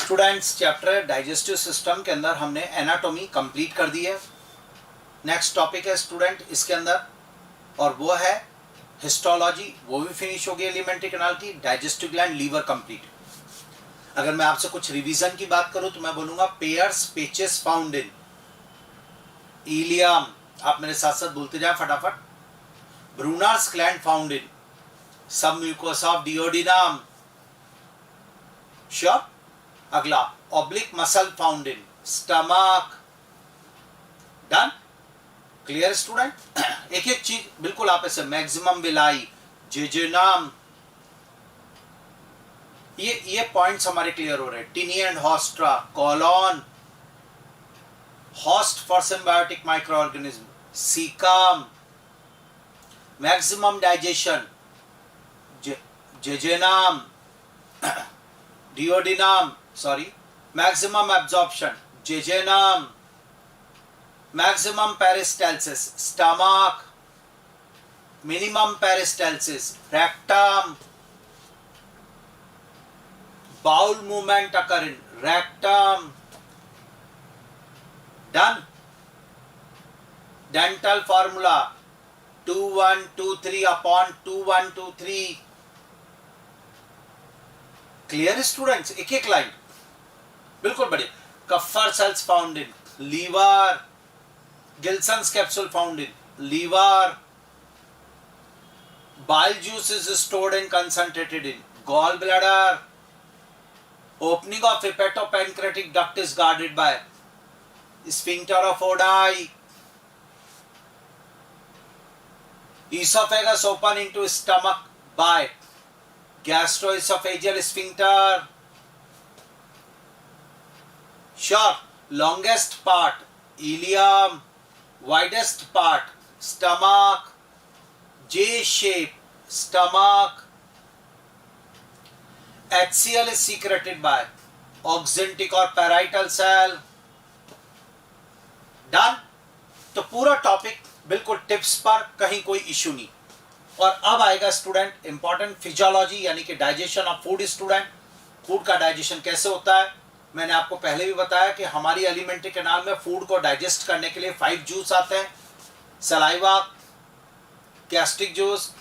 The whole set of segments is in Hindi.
स्टूडेंट्स चैप्टर डाइजेस्टिव सिस्टम के अंदर हमने एनाटॉमी कंप्लीट कर दी है। नेक्स्ट टॉपिक है स्टूडेंट इसके अंदर, और वो है हिस्टोलॉजी, वो भी फिनिश हो गई एलिमेंट्री कैनाल की। Digestive gland, liver complete. अगर मैं आपसे कुछ रिवीजन की बात करूं तो मैं बोलूंगा Peyer's patches found in ileum, आप मेरे साथ साथ बोलते जाए फटाफट। ब्रूनर्स ग्लैंड फाउंड इन सब म्यूकोसा ऑफ डिओडिनम। श्योर। अगला oblique muscle found in stomach. Done. Clear student. एक एक चीज बिल्कुल आप ऐसे मैक्सिमम विलाई, जेजेनाम, ये पॉइंट्स हमारे क्लियर हो रहे हैं। Taenia and haustra, colon, host for symbiotic microorganism, caecum, maximum digestion, jejunum, duodenum, sorry, maximum absorption, jejunum, maximum peristalsis, stomach, minimum peristalsis, rectum, bowel movement occur in rectum. Done. Dental formula 2123 upon 2123। Clear students. एक एक लाइन बिल्कुल बढ़िया। Kupffer cells found in liver, Glisson's capsule found in liver, bile juice is stored and concentrated in gallbladder, opening of hepatopancreatic duct is guarded by sphincter of Oddi, esophagus open into stomach by gastroesophageal sphincter. Sure. Longest part ileum, widest part stomach, J shape stomach. HCl is secreted by oxyntic or parietal cell. Done. तो पूरा टॉपिक बिल्कुल टिप्स पर, कहीं कोई इश्यू नहीं। और अब आएगा स्टूडेंट इंपॉर्टेंट फिजियोलॉजी यानी कि digestion of food. Student food का डाइजेशन कैसे होता है, मैंने आपको पहले भी बताया कि हमारी एलिमेंट्री कैनाल में फूड को डाइजेस्ट करने के लिए 5 जूस आते हैं। Saliva, gastric juice,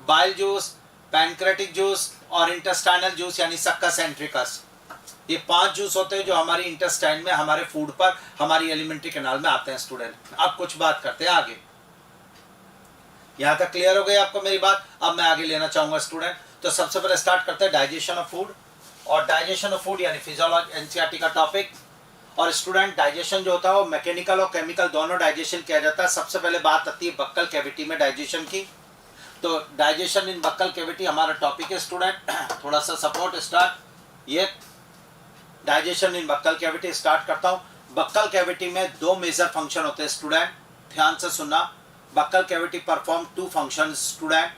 bile juice, pancreatic juice और इंटेस्टाइनल जूस यानी सक्कस एंट्रिकस। ये 5 जूस होते हैं जो हमारी इंटेस्टाइन में, हमारे फूड पर, हमारी एलिमेंट्री कैनाल में आते हैं। स्टूडेंट अब कुछ बात करते हैं आगे। यहां तक क्लियर हो गई आपको मेरी बात। अब मैं आगे लेना चाहूंगा स्टूडेंट। तो सबसे पहले स्टार्ट करते हैं डाइजेशन ऑफ फूड। और डाइजेशन ऑफ फूड यानी फिजियोलॉजी, एनसीईआरटी का टॉपिक। और स्टूडेंट डाइजेशन जो होता है वो मैकेनिकल और केमिकल दोनों डाइजेशन किया जाता है। सबसे पहले बात आती है बक्कल कैविटी में डाइजेशन की। तो डाइजेशन इन बक्कल कैविटी हमारा टॉपिक है स्टूडेंट। थोड़ा सा सपोर्ट स्टार्ट। ये डाइजेशन इन बक्कल कैविटी स्टार्ट करता हूं। बक्कल कैविटी में 2 मेजर फंक्शन होते हैं स्टूडेंट, ध्यान से सुनना। Buckle cavity perform 2 function student.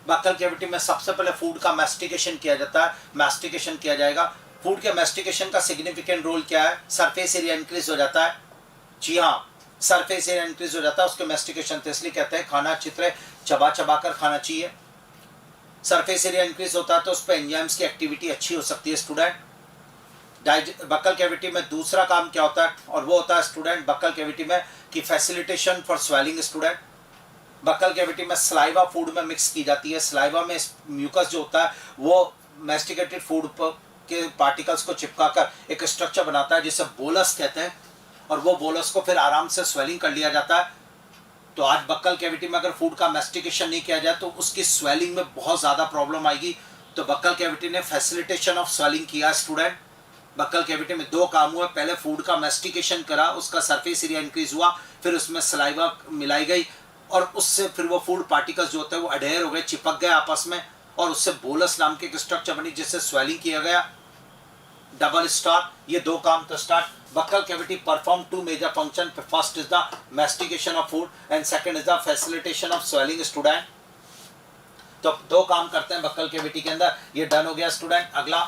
Buccal cavity में सबसे पहले फूड का मैस्टिकेशन किया जाता है, मैस्टिकेशन किया जाएगा। फूड के मैस्टिकेशन का सिग्निफिकेंट रोल क्या है, सरफेस एरिया इंक्रीज हो जाता है। जी हाँ, सरफेस एरिया इंक्रीज हो जाता है उसके मैस्टिकेशन। तो इसलिए कहते हैं खाना अच्छी तरह चबा चबा कर खाना चाहिए। सरफेस एरिया इंक्रीज होता है तो उस पर एंजाइम्स की एक्टिविटी अच्छी हो सकती है स्टूडेंट। बक्कल कैविटी में दूसरा काम क्या होता है, और वो होता है स्टूडेंट बक्कल कैविटी में कि facilitation for swelling. Student buccal cavity में सलाइवा फूड में मिक्स की जाती है। सलाइवा में म्यूकस जो होता है वो मैस्टिकेटेड फूड के पार्टिकल्स को चिपकाकर एक स्ट्रक्चर बनाता है जिसे बोलस कहते हैं, और वो बोलस को फिर आराम से स्वेलिंग कर लिया जाता है। तो आज बक्कल कैविटी में अगर फूड का मैस्टिकेशन नहीं किया जाए तो उसकी स्वेलिंग में बहुत ज़्यादा प्रॉब्लम आएगी। तो बक्कल कैविटी ने फैसिलिटेशन ऑफ स्वेलिंग किया स्टूडेंट। बक्कल कैविटी में 2 काम हुए, पहले फूड का मैस्टिकेशन करा, उसका सरफेस एरिया इंक्रीज हुआ, फिर उसमें सलाइवा मिलाई गई और उससे फिर वो फूड पार्टिकल्स जो होते हैं वो अडेयर हो गए, चिपक गए आपस में, और उससे बोलस नाम की एक स्ट्रक्चर बनी जिससे स्वेलिंग किया गया। Double star. ये 2 काम तो start. Buccal cavity perform 2 major function. First is the mastication of food and second is the facilitation of swallowing student. तो 2 काम करते हैं बक्कल कैविटी के अंदर। ये डन हो गया स्टूडेंट। अगला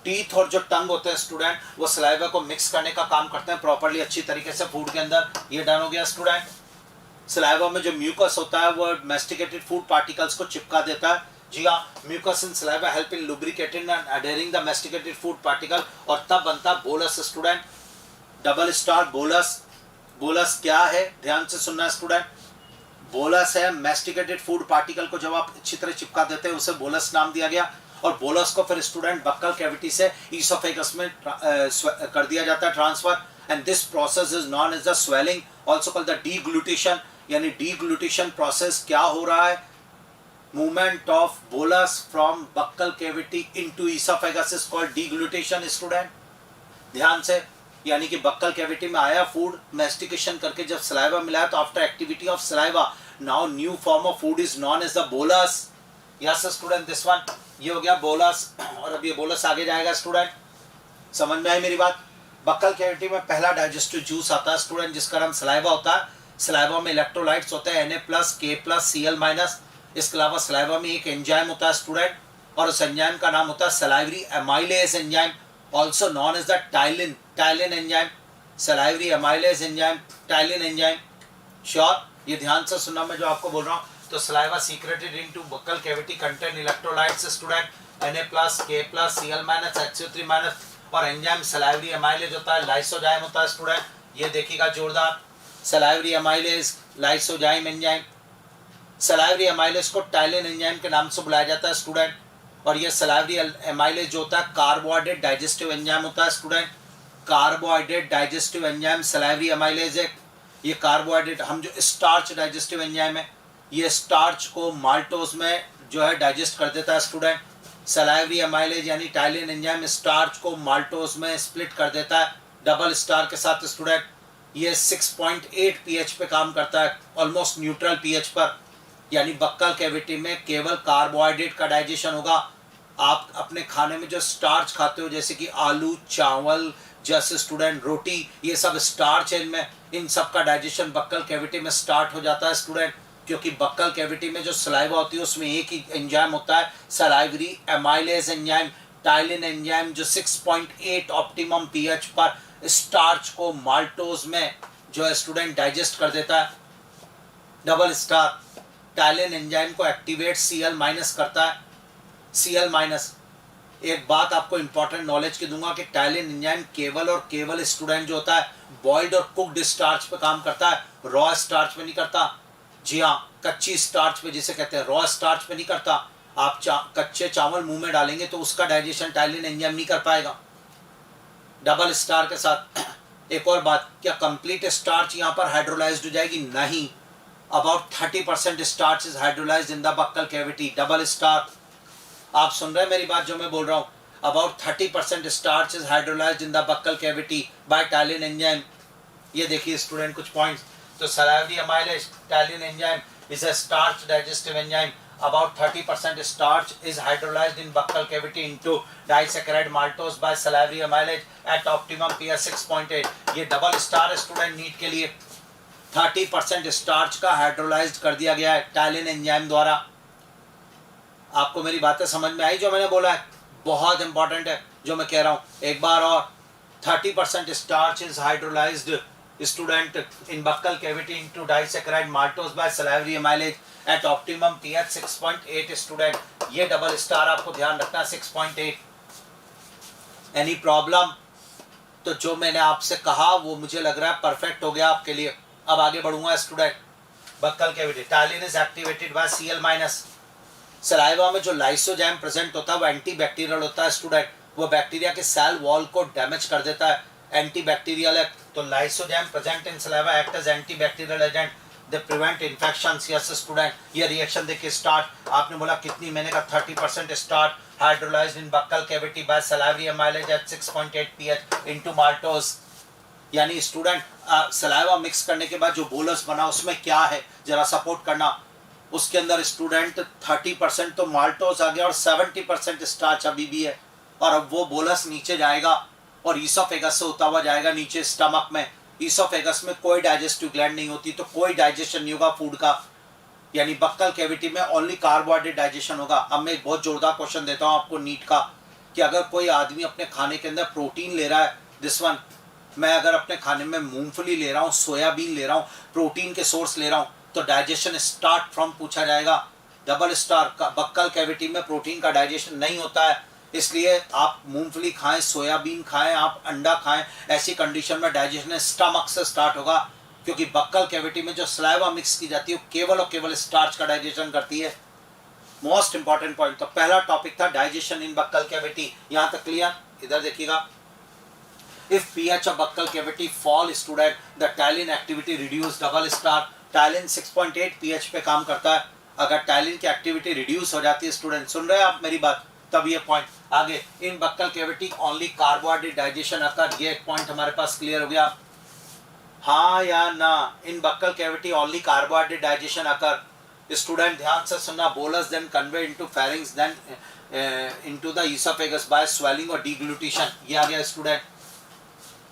टीथ और जो टंग होते हैं स्टूडेंट वो सलाइवा को मिक्स करने का काम करते हैं प्रॉपर्ली अच्छी तरीके से फूड के अंदर। ये डन हो गया स्टूडेंट। सलाइवा में जो म्यूकस होता है वो मैस्टिकेटेड फूड पार्टिकल्स को चिपका देता है, जी हाँ, mucus in saliva help in lubricating and adhering the masticated food particle, और तब बनता bolus student. Double star bolus. Bolus क्या है, ध्यान से सुनना स्टूडेंट। बोलस है मैस्टिकेटेड फूड पार्टिकल को जब आप अच्छी तरह चिपका देते हैं उसे बोलस नाम दिया गया, और बोलस को फिर स्टूडेंट बक्कल कैविटी से ईसोफेगस में कर दिया जाता है transfer, and this process is known as the swallowing, also called the deglutition. यानी डीग्लूटेशन प्रोसेस क्या हो रहा है, movement of bolus from buccal cavity into oesophagus is called deglutition student. ध्यान से, यानी कि बक्कल कैविटी में आया फूड, मैस्टिकेशन करके जब सलाइवा मिलाया तो after activity of saliva now new form of food is known as the bolus. Yes student, this one, ये हो गया बोलस, और अब ये बोलस आगे जाएगा स्टूडेंट। समझ में आई मेरी बात। बक्कल कैविटी में पहला डाइजेस्टिव जूस आता है स्टूडेंट जिसका नाम सलाइवा होता है। सलाइवा में इलेक्ट्रोलाइट्स होते हैं Na+, K+, Cl-। इसके अलावा सलाइवा में एक एंजाइम होता है स्टूडेंट, और उस एंजाइम का नाम होता है salivary amylase enzyme, also known as the ptyalin enzyme. Salivary amylase enzyme, ptyalin enzyme. Sure, ये ध्यान से सुनना मैं जो आपको बोल रहा हूँ। तो saliva secreted into buccal cavity contain electrolytes student, Na+, K+, Cl-, HCO3-, और एंजाइम सलाइवरी एमाइलेज होता है, लाइसोजाइम होता है स्टूडेंट। ये देखिएगा जोरदार, salivary amylase, lysozyme enzyme. Salivary amylase को टाइलिन एंजाइम के नाम से बुलाया जाता है स्टूडेंट, और ये सलाइवरी एमाइलेज जो होता है कार्बोहाइड्रेट डाइजेस्टिव एंजाइम होता है student. Carbohydrate digestive enzyme salivary amylase है। ये कार्बोहाइड्रेट, हम जो स्टार्च डाइजेस्टिव एंजाइम है, ये स्टार्च को माल्टोज में जो है डाइजेस्ट कर देता है स्टूडेंट। सलाइवरी एमाइलेज यानी टाइलिन एंजाइम स्टार्च को माल्टोज में स्प्लिट कर देता है डबल स्टार के साथ स्टूडेंट। ये 6.8 pH पे काम करता है, ऑलमोस्ट न्यूट्रल pH पर। यानी बक्कल कैविटी में केवल कार्बोहाइड्रेट का डाइजेशन होगा। आप अपने खाने में जो स्टार्च खाते हो जैसे कि आलू, चावल, जैसे स्टूडेंट रोटी, ये सब स्टार्च है इनमें, इन सब का डाइजेशन बक्कल कैविटी में स्टार्ट हो जाता है स्टूडेंट, क्योंकि बक्कल कैविटी में जो सलाइवा होती है उसमें एक ही एंजाइम होता है, salivary amylase enzyme. Ptyalin enzyme जो 6.8 ऑप्टिमम pH पर स्टार्च को माल्टोज में जो है स्टूडेंट डाइजेस्ट कर देता है। डबल स्टार टाइलिन एंजाइम को एक्टिवेट Cl- करता है। Cl-, एक बात आपको इंपॉर्टेंट नॉलेज की दूंगा कि टाइलिन एंजाइम केवल और केवल स्टूडेंट जो होता है बॉइल्ड और कुक्ड स्टार्च पे काम करता है, रॉ स्टार्च पे नहीं करता। जी हाँ, कच्ची स्टार्च पे जिसे कहते हैं, रॉ स्टार्च पे नहीं करता। आप कच्चे चावल मुंह में डालेंगे तो उसका डाइजेशन टाइलिन एंजाइम नहीं कर पाएगा डबल स्टार के साथ। एक और बात, क्या कंप्लीट स्टार्च यहाँ पर हाइड्रोलाइज्ड हो जाएगी? नहीं, about 30% starch is hydrolysed in the buccal cavity. Double star, आप सुन रहे हैं मेरी बात जो मैं बोल रहा हूँ? About 30% starch is hydrolysed in the buccal cavity by ptyalin enzyme. ये देखिए स्टूडेंट कुछ पॉइंट्स। तो salivary amylase ptyalin enzyme is a starch digestive enzyme. About 30% starch is hydrolyzed in buccal cavity into disaccharide maltose by salivary amylase at optimum pH 6.8. ये डबल स्टार स्टूडेंट नीट के लिए 30% स्टार्च का हाइड्रोलाइज्ड कर दिया गया है टाइलिन एंजाइम द्वारा। आपको मेरी बातें समझ में आई जो मैंने बोला है? बहुत इंपॉर्टेंट है जो मैं कह रहा हूँ। एक बार और, 30% starch is hydrolysed student in buccal cavity into disaccharide maltose by salivary amylase at optimum pH 6.8 student। ये डबल स्टार आपको ध्यान रखना 6.8। Any problem? तो जो मैंने आपसे कहा वो मुझे लग रहा है परफेक्ट हो गया आपके लिए। अब आगे बढ़ूंगा student. Buccal cavity, ptyalin is activated by Cl-। Saliva में जो लाइसोजाइम प्रेजेंट होता है वो एंटी बैक्टीरियल होता है स्टूडेंट। वो बैक्टीरिया के सेल वॉल को डैमेज कर देता है, एंटी बैक्टीरियल है। तो lysozyme present in saliva act as anti bacterial agent, they prevent infections. Yes student, ये रिएक्शन देखिए स्टार्ट, आपने बोला कितनी, मैंने कहा 30% starch hydrolysed in buccal cavity by salivary amylase at 6.8 pH into maltose. यानी स्टूडेंट सलाइवा मिक्स करने के बाद जो बोलस बना उसमें क्या है जरा सपोर्ट करना। उसके अंदर स्टूडेंट 30% तो माल्टोज आ गया और 70% स्टार्च अभी भी है, और अब वो बोलस नीचे जाएगा और ईसोफेगस से होता हुआ जाएगा नीचे स्टमक में। ईसोफेगस में कोई डाइजेस्टिव ग्लैंड नहीं होती तो कोई डाइजेशन नहीं होगा फूड का, यानी बक्कल कैविटी में ओनली कार्बोहाइड्रेट डाइजेशन होगा। अब मैं एक बहुत जोरदार क्वेश्चन देता हूँ आपको नीट का, कि अगर कोई आदमी अपने खाने के अंदर प्रोटीन ले रहा है, दिस वन, मैं अगर अपने खाने में मूंगफली ले रहा हूँ, सोयाबीन ले रहा हूँ, प्रोटीन के सोर्स ले रहा हूँ, तो डाइजेशन स्टार्ट फ्रॉम पूछा जाएगा। डबल स्टार बक्कल कैविटी में प्रोटीन का डाइजेशन नहीं होता है, इसलिए आप मूंगफली खाएं, सोयाबीन खाएं, आप अंडा खाएं, ऐसी कंडीशन में डाइजेशन स्टमक से स्टार्ट होगा, क्योंकि बक्कल कैविटी में जो स्लाइवा मिक्स की जाती है वो केवल और केवल स्टार्च का डाइजेशन करती है। मोस्ट इंपॉर्टेंट पॉइंट, तो पहला टॉपिक था डाइजेशन इन बक्कल कैविटी, यहां तक क्लियर। इधर देखिएगा, if pH of buccal cavity fall student, the taline activity reduce, double star. taline 6.8 pH पे काम करता है, अगर taline की एक्टिविटी रिड्यूस हो जाती है स्टूडेंट, सुन रहे हैं आप मेरी बात, तब ये पॉइंट आगे। In buccal cavity only carbohydrate digestion occur, ये एक पॉइंट हमारे पास क्लियर हो गया, हाँ या ना। In buccal cavity only carbohydrate digestion occur. Student ध्यान से सुनना, bolus then convey into pharynx then into the oesophagus by swallowing और डीग्लूटेशन। ये आ गया स्टूडेंट।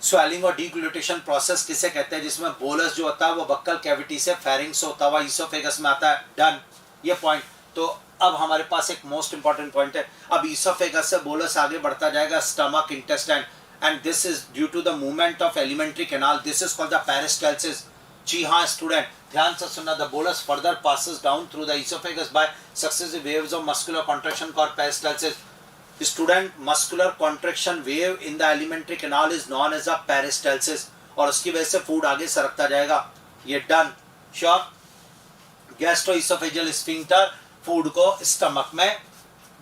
स्वेलिंग और डीग्लूटेशन प्रोसेस किसे कहते हैं, जिसमें बोलस जो होता है वो बक्कल कैविटी से फेरिंग्स होता हुआ ईसोफेगस में आता है। डन, ये पॉइंट। तो अब हमारे पास एक मोस्ट इंपॉर्टेंट पॉइंट है, अब ईसोफेगस से बोलस आगे बढ़ता जाएगा stomach, intestine, and this is due to the movement of alimentary canal, this is called the peristalsis. जी हाँ स्टूडेंट, ध्यान से सुनना, the bolus further passes down through the oesophagus by successive waves of muscular contraction called peristalsis. Student, muscular contraction wave in the alimentary canal is known as a peristalsis, और उसकी वजह से फूड आगे सरकता जाएगा। ये done, sure. Gastroesophageal sphincter food को स्टमक में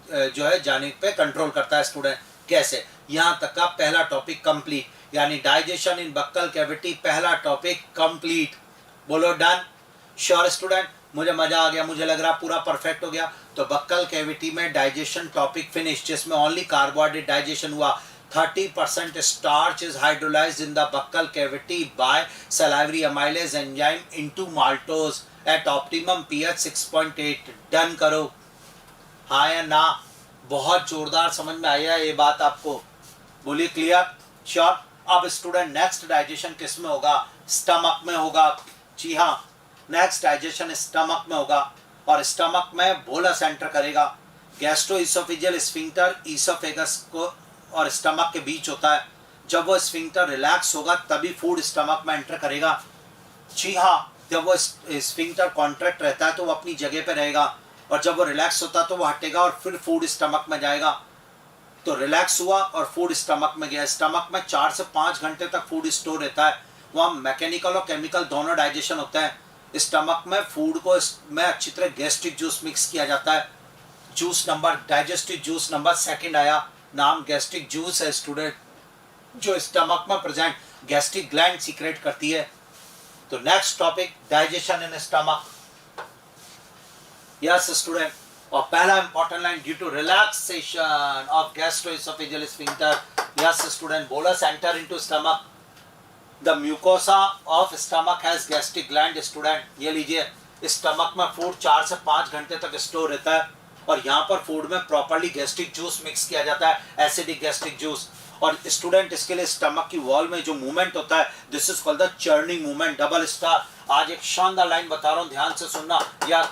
जो है जाने पे कंट्रोल करता है स्टूडेंट। कैसे, यहाँ तक का पहला टॉपिक कंप्लीट, यानी डाइजेशन इन बक्कल कैविटी, पहला टॉपिक कंप्लीट। बोलो डन, श्योर स्टूडेंट। मुझे मजा आ गया, मुझे लग रहा पूरा परफेक्ट हो गया। तो बक्कल कैविटी में डाइजेशन टॉपिक फिनिश, जिसमें ओनली कार्बोहाइड्रेट डाइजेशन हुआ। 30% starch is hydrolysed in the buccal cavity by salivary amylase enzyme into maltose at optimum pH 6.8। Done करो, हाँ या ना। बहुत जोरदार समझ में आया ये बात आपको, बोलिए क्लियर, श्योर। अब स्टूडेंट नेक्स्ट डाइजेशन किस में होगा, स्टमक में होगा। जी हाँ, नेक्स्ट डाइजेशन स्टमक में होगा, और स्टमक में बोलस एंटर करेगा। गैस्ट्रोइसोफेजियल स्फिंक्टर ईसोफेगस को और स्टमक के बीच होता है, जब वो स्फिंक्टर रिलैक्स होगा तभी फूड स्टमक में एंटर करेगा। जी हाँ, जब वो स्फिंक्टर कॉन्ट्रैक्ट रहता है तो वो अपनी जगह पे रहेगा, और जब वो रिलैक्स होता है तो वो हटेगा और फिर फूड स्टमक में जाएगा। तो रिलैक्स हुआ और फूड स्टमक में गया। स्टमक में 4 से 5 घंटे तक फूड स्टोर रहता है, वहाँ मैकेनिकल और केमिकल दोनों डाइजेशन होता है। स्टमक में फूड को में अच्छी तरह गैस्ट्रिक जूस मिक्स किया जाता है। Juice number, digestive juice number 2 आया, नाम गैस्ट्रिक जूस है स्टूडेंट, जो स्टमक में प्रेजेंट गैस्ट्रिक ग्लैंड सीक्रेट करती है। तो next topic digestion in stomach. Yes student, और पहला important line, due to relaxation of gastroesophageal sphincter, yes student, bolus enter into stomach, the mucosa of stomach has gastric gland. Student ये लीजिए, स्टमक में फूड 4 से 5 घंटे तक स्टोर रहता है, और यहाँ पर फूड में प्रॉपर्ली गैस्ट्रिक जूस मिक्स किया जाता है, एसिडिक गैस्ट्रिक जूस। और स्टूडेंट इसके लिए स्टमक की वॉल में जो मूवमेंट होता है, this is called the churning movement, double star. आज एक शानदार लाइन बता रहा हूँ, ध्यान से सुनना। या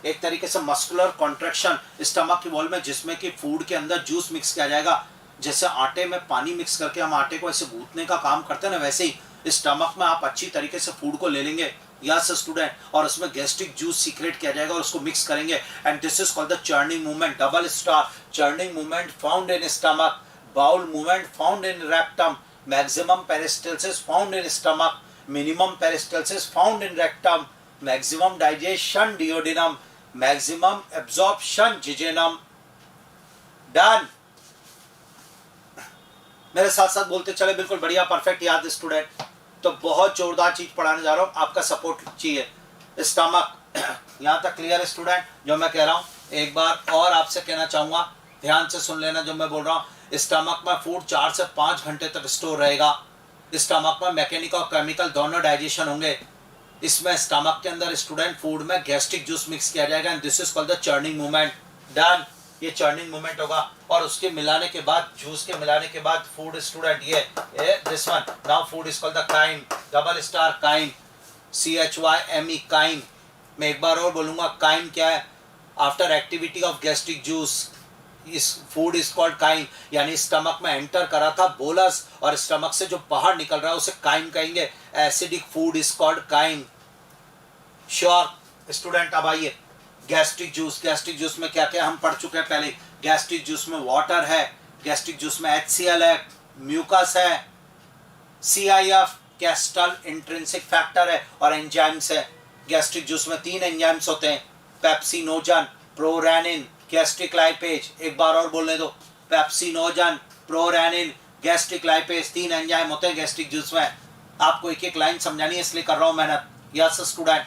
एक तरीके से मस्कुलर कॉन्ट्रैक्शन स्टमक की वॉल में, जिसमें कि फूड के अंदर जूस मिक्स किया जाएगा। जैसे आटे में पानी मिक्स करके हम आटे को ऐसे गूंथने का काम करते हैं ना, वैसे ही स्टमक में आप अच्छी तरीके से फूड को ले लेंगे, यस स्टूडेंट, और उसमें गैस्ट्रिक जूस सीक्रेट किया जाएगा और उसको मिक्स करेंगे, and this is called the churning movement, double star. Churning movement found in stomach, bowel movement found in rectum, maximum peristalsis found in stomach, minimum peristalsis found in rectum, maximum digestion duodenum, maximum absorption jejunum. Done, मेरे साथ साथ बोलते चले, बिल्कुल बढ़िया, परफेक्ट याद स्टूडेंट। तो बहुत जोरदार चीज पढ़ाने जा रहा हूँ, आपका सपोर्ट चाहिए। स्टमक यहाँ तक क्लियर है स्टूडेंट, जो मैं कह रहा हूँ। एक बार और आपसे कहना चाहूंगा, ध्यान से सुन लेना जो मैं बोल रहा हूँ। स्टमक में फूड 4 से 5 घंटे तक स्टोर रहेगा। स्टमक में मैकेनिकल और केमिकल दोनों डाइजेशन होंगे। इसमें स्टमक के अंदर स्टूडेंट फूड में गैस्ट्रिक जूस मिक्स किया जाएगा, and this is called the churning movement. Done, ये चर्निंग मूवमेंट होगा, और उसके मिलाने के बाद, जूस के मिलाने के बाद फूड स्टूडेंट ये this one, now food is called the crime, double star crime, CHYME crime. मैं एक बार और बोलूंगा, काइम क्या है, after activity of gastric juice इस फूड इज कॉल्ड काइम, यानी स्टमक में एंटर करा था बोलस और स्टमक से जो बाहर निकल रहा है उसे काइम कहेंगे। Acidic food is called crime. Sure student, अब आइए गैस्ट्रिक जूस में क्या क्या हम पढ़ चुके हैं पहले। गैस्ट्रिक जूस में वाटर है, गैस्ट्रिक जूस में HCl है, म्यूकस है, CIF कैस्टल इंट्रिंसिक फैक्टर है और एंजाइम्स है। गैस्ट्रिक जूस में 3 एंजाइम्स होते हैं, पेप्सिनोजन, प्रोरेनिन, गैस्ट्रिक लाइपेज। एक बार और बोलने दो, pepsinogen, prorennin, gastric lipase, 3 enzyme होते हैं गैस्ट्रिक जूस में। आपको एक एक लाइन समझानी है इसलिए कर रहा हूं मेहनत। यस स्टूडेंट,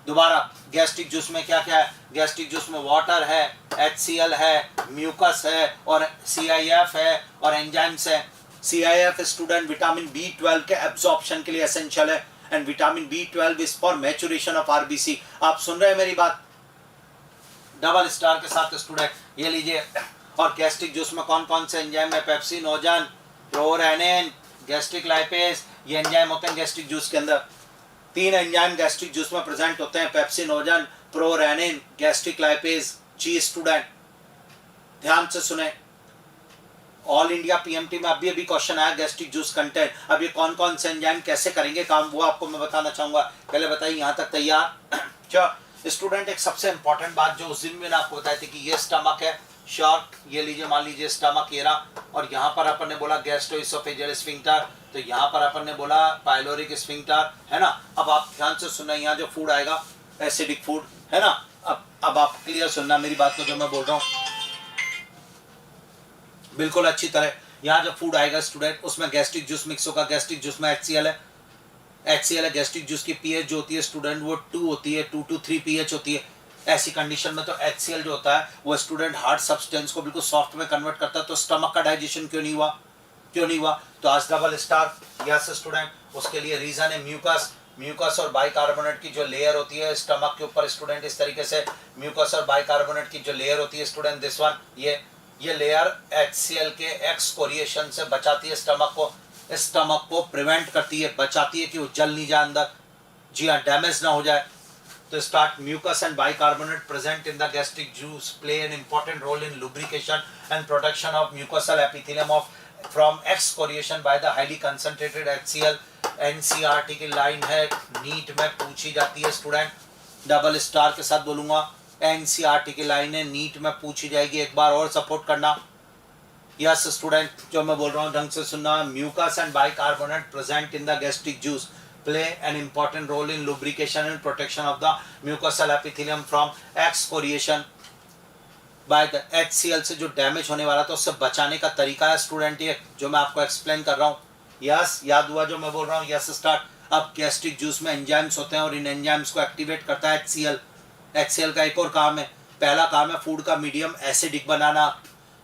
दोबारा गैस्ट्रिक जूस में क्या क्या है। गैस्ट्रिक जूस में वाटर है, HCl है, म्यूकस है और CIF है और एंजाइम्स है। CIF स्टूडेंट विटामिन B12 के एब्जॉर्प्शन के लिए एसेंशियल है and vitamin B12 is for maturation of RBC। आप सुन रहे हैं मेरी बात डबल स्टार के साथ स्टूडेंट, ये लीजिए। और गैस्ट्रिक जूस में कौन कौन से एंजाइम है, पेप्सिनोजन, प्रोरेनिन, गैस्ट्रिक लाइपेज, ये एंजाइम होते हैं गैस्ट्रिक जूस के अंदर। 3 एंजाइम गैस्ट्रिक जूस में प्रेजेंट होते हैं, पेप्सिनोजन, प्रोरेनिन, गैस्ट्रिक लाइपेज। जी स्टूडेंट ध्यान से सुने, ऑल इंडिया PMT में अभी क्वेश्चन आया गैस्ट्रिक जूस कंटेंट। अब ये कौन कौन से एंजाइम कैसे करेंगे काम, वो आपको मैं बताना चाहूंगा। पहले बताइए यहाँ तक तैयार। चलो स्टूडेंट, एक सबसे इंपॉर्टेंट बात जो उस दिन मैंने आपको बताई थी कि ये स्टमक है शॉर्ट, ये लीजिए मान लीजिए स्टमक ये रहा, और यहाँ पर अपन ने बोला गैस्ट्रोइसोफेजियल स्फिंक्टर, तो यहाँ पर अपन ने बोला पाइलोरिक स्फिंक्टर, है ना। अब आप ध्यान से सुनना, यहाँ जो फूड आएगा एसिडिक फूड, है ना। अब आप क्लियर सुनना मेरी बात को जो मैं बोल रहा हूँ बिल्कुल अच्छी तरह। यहाँ जो फूड आएगा स्टूडेंट उसमें गैस्ट्रिक जूस मिक्स होगा। गैस्ट्रिक जूस में HCl है, गैस्ट्रिक जूस की pH जो होती है स्टूडेंट वो 2 होती है, 2 to 3 pH होती है। ऐसी कंडीशन में तो HCl जो होता है वो स्टूडेंट हार्ड सब्सटेंस को बिल्कुल सॉफ्ट में कन्वर्ट करता है। तो स्टमक का डाइजेशन क्यों नहीं हुआ? तो आज डबल स्टार यस स्टूडेंट, उसके लिए रीजन है म्यूकस और बाइकार्बोनेट की जो लेयर होती है स्टमक के ऊपर स्टूडेंट, इस तरीके से म्यूकस और बाइकार्बोनेट की जो लेयर होती है स्टूडेंट, दिस वन, ये लेयर HCl के एक्सकोरिएशन से बचाती है स्टमक को प्रिवेंट करती है, बचाती है कि वो जल नहीं जाए अंदर, जी हाँ, डैमेज ना हो जाए। तो start mucus and bicarbonate present in the gastric juice play an important role in lubrication and protection of mucosal epithelium of from excoriation by the highly concentrated HCl। NCERT की लाइन है, नीट में पूछी जाती है स्टूडेंट, डबल स्टार के साथ बोलूंगा, NCERT की लाइन है, नीट में पूछी जाएगी। एक बार और सपोर्ट करना यस स्टूडेंट, जो मैं बोल रहा हूँ ढंग से सुनना। Mucus and bicarbonate present in the gastric juice play an important role in lubrication and protection of the mucosal epithelium from excoriation by the HCl से जो डैमेज होने वाला था उससे बचाने का तरीका है स्टूडेंट, ये जो मैं आपको एक्सप्लेन कर रहा हूँ। यस याद हुआ जो मैं बोल रहा हूँ? Yes start. अब गैस्ट्रिक जूस में एंजाइम्स होते हैं और इन एंजाइम्स को एक्टिवेट करता है HCl का एक और काम है, पहला काम है फूड का मीडियम एसिडिक बनाना,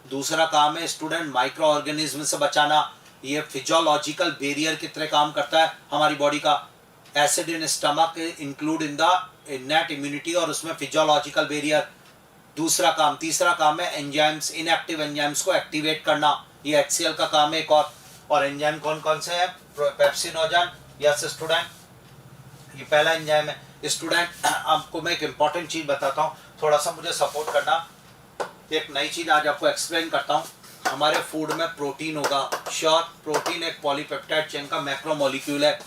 दूसरा काम है स्टूडेंट माइक्रो ऑर्गेनिज्म से बचाना। ये फिजियोलॉजिकल बैरियर की तरह काम करता है हमारी बॉडी का। Acid in stomach include in the innate immunity और उसमें फिजियोलॉजिकल बैरियर दूसरा काम। तीसरा काम है एंजाइम्स, इनएक्टिव एंजाइम्स को एक्टिवेट करना, ये HCl का काम है एक और एंजाइम कौन कौन से हैं? पेप्सिनोजन यस स्टूडेंट, ये पहला एंजाइम है स्टूडेंट। आपको मैं एक इंपॉर्टेंट चीज बताता हूँ, थोड़ा सा मुझे सपोर्ट करना। एक नई चीज आज आपको एक्सप्लेन करता हूँ। हमारे फूड में प्रोटीन होगा, श्योर। प्रोटीन एक पॉलीपेप्टाइड चेन का मैक्रो मॉलिक्यूल है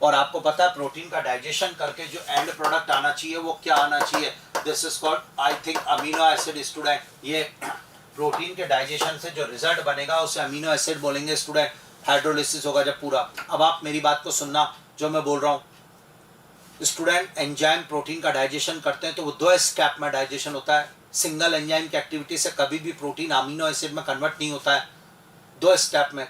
और आपको पता है प्रोटीन का डाइजेशन करके जो एंड प्रोडक्ट आना चाहिए वो क्या आना चाहिए? This is called I think amino acid student. ये प्रोटीन के डाइजेशन से जो रिजल्ट बनेगा उसे अमीनो एसिड बोलेंगे स्टूडेंट, हाइड्रोलिसिस होगा जब पूरा। अब आप मेरी बात को सुनना जो मैं बोल रहा हूँ स्टूडेंट। एंजाइम प्रोटीन का डाइजेशन करते हैं तो वो 2 स्टेप में डाइजेशन होता है। सिंगल एंजाइम की एक्टिविटी से कभी भी प्रोटीन अमीनो एसिड में कन्वर्ट नहीं होता है, 2 स्टेप में।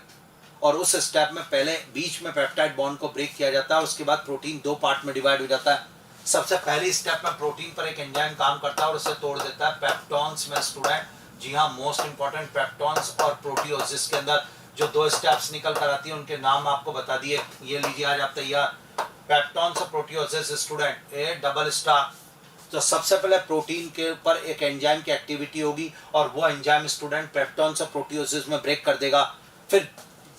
और उस स्टेप में पहले बीच में पेप्टाइड बॉन्ड को ब्रेक किया जाता है, उसके बाद प्रोटीन 2 पार्ट में डिवाइड हो जाता है। सबसे पहली स्टेप में प्रोटीन पर एक एंजाइम काम करता है और उसे तोड़ देता है पेप्टॉन्स में स्टूडेंट। जी हाँ, मोस्ट इंपॉर्टेंट पेप्टॉन्स और प्रोटियोसिस के अंदर जो 2 स्टेप्स निकल कर आती है उनके नाम आपको बता दिए। ये लीजिए आज आप तैयार, पेप्टॉन्स और प्रोटियोसिस स्टूडेंट, ए डबल स्टार। तो सबसे पहले प्रोटीन के ऊपर एक एंजाइम की एक्टिविटी होगी और वो एंजाइम स्टूडेंट पेप्टॉन्स और प्रोटियोसिस में ब्रेक कर देगा। फिर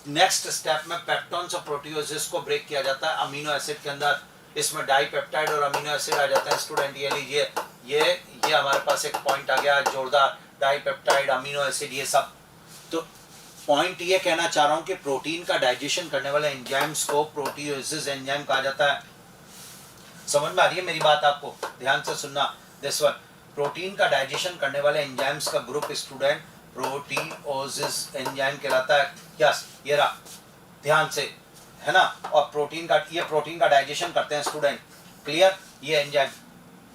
नेक्स्ट स्टेप में पेप्टॉन्स और प्रोटियोसिस को ब्रेक किया जाता है अमीनो एसिड के अंदर, इसमें डाइपेप्टाइड और अमीनो एसिड आ जाते हैं स्टूडेंट। ये लीजिए, ये हमारे पास एक पॉइंट आ गया जोरदार, डाइपेप्टाइड, अमीनो एसिड, ये सब। तो पॉइंट ये कहना चाह रहा हूँ कि प्रोटीन का डाइजेशन करने वाले एंजाइम्स को प्रोटियोसिस एंजाइम कहा जाता है। समझ में आ रही है मेरी बात आपको? ध्यान से सुनना। दिस वन, प्रोटीन का डाइजेशन करने वाले एंजाइम्स का ग्रुप स्टूडेंट प्रोटीओसिस एंजाइम कहलाता है। यस, ये रहा, ध्यान से, है ना। और प्रोटीन का डाइजेशन करते हैं स्टूडेंट, क्लियर, ये एंजाइम,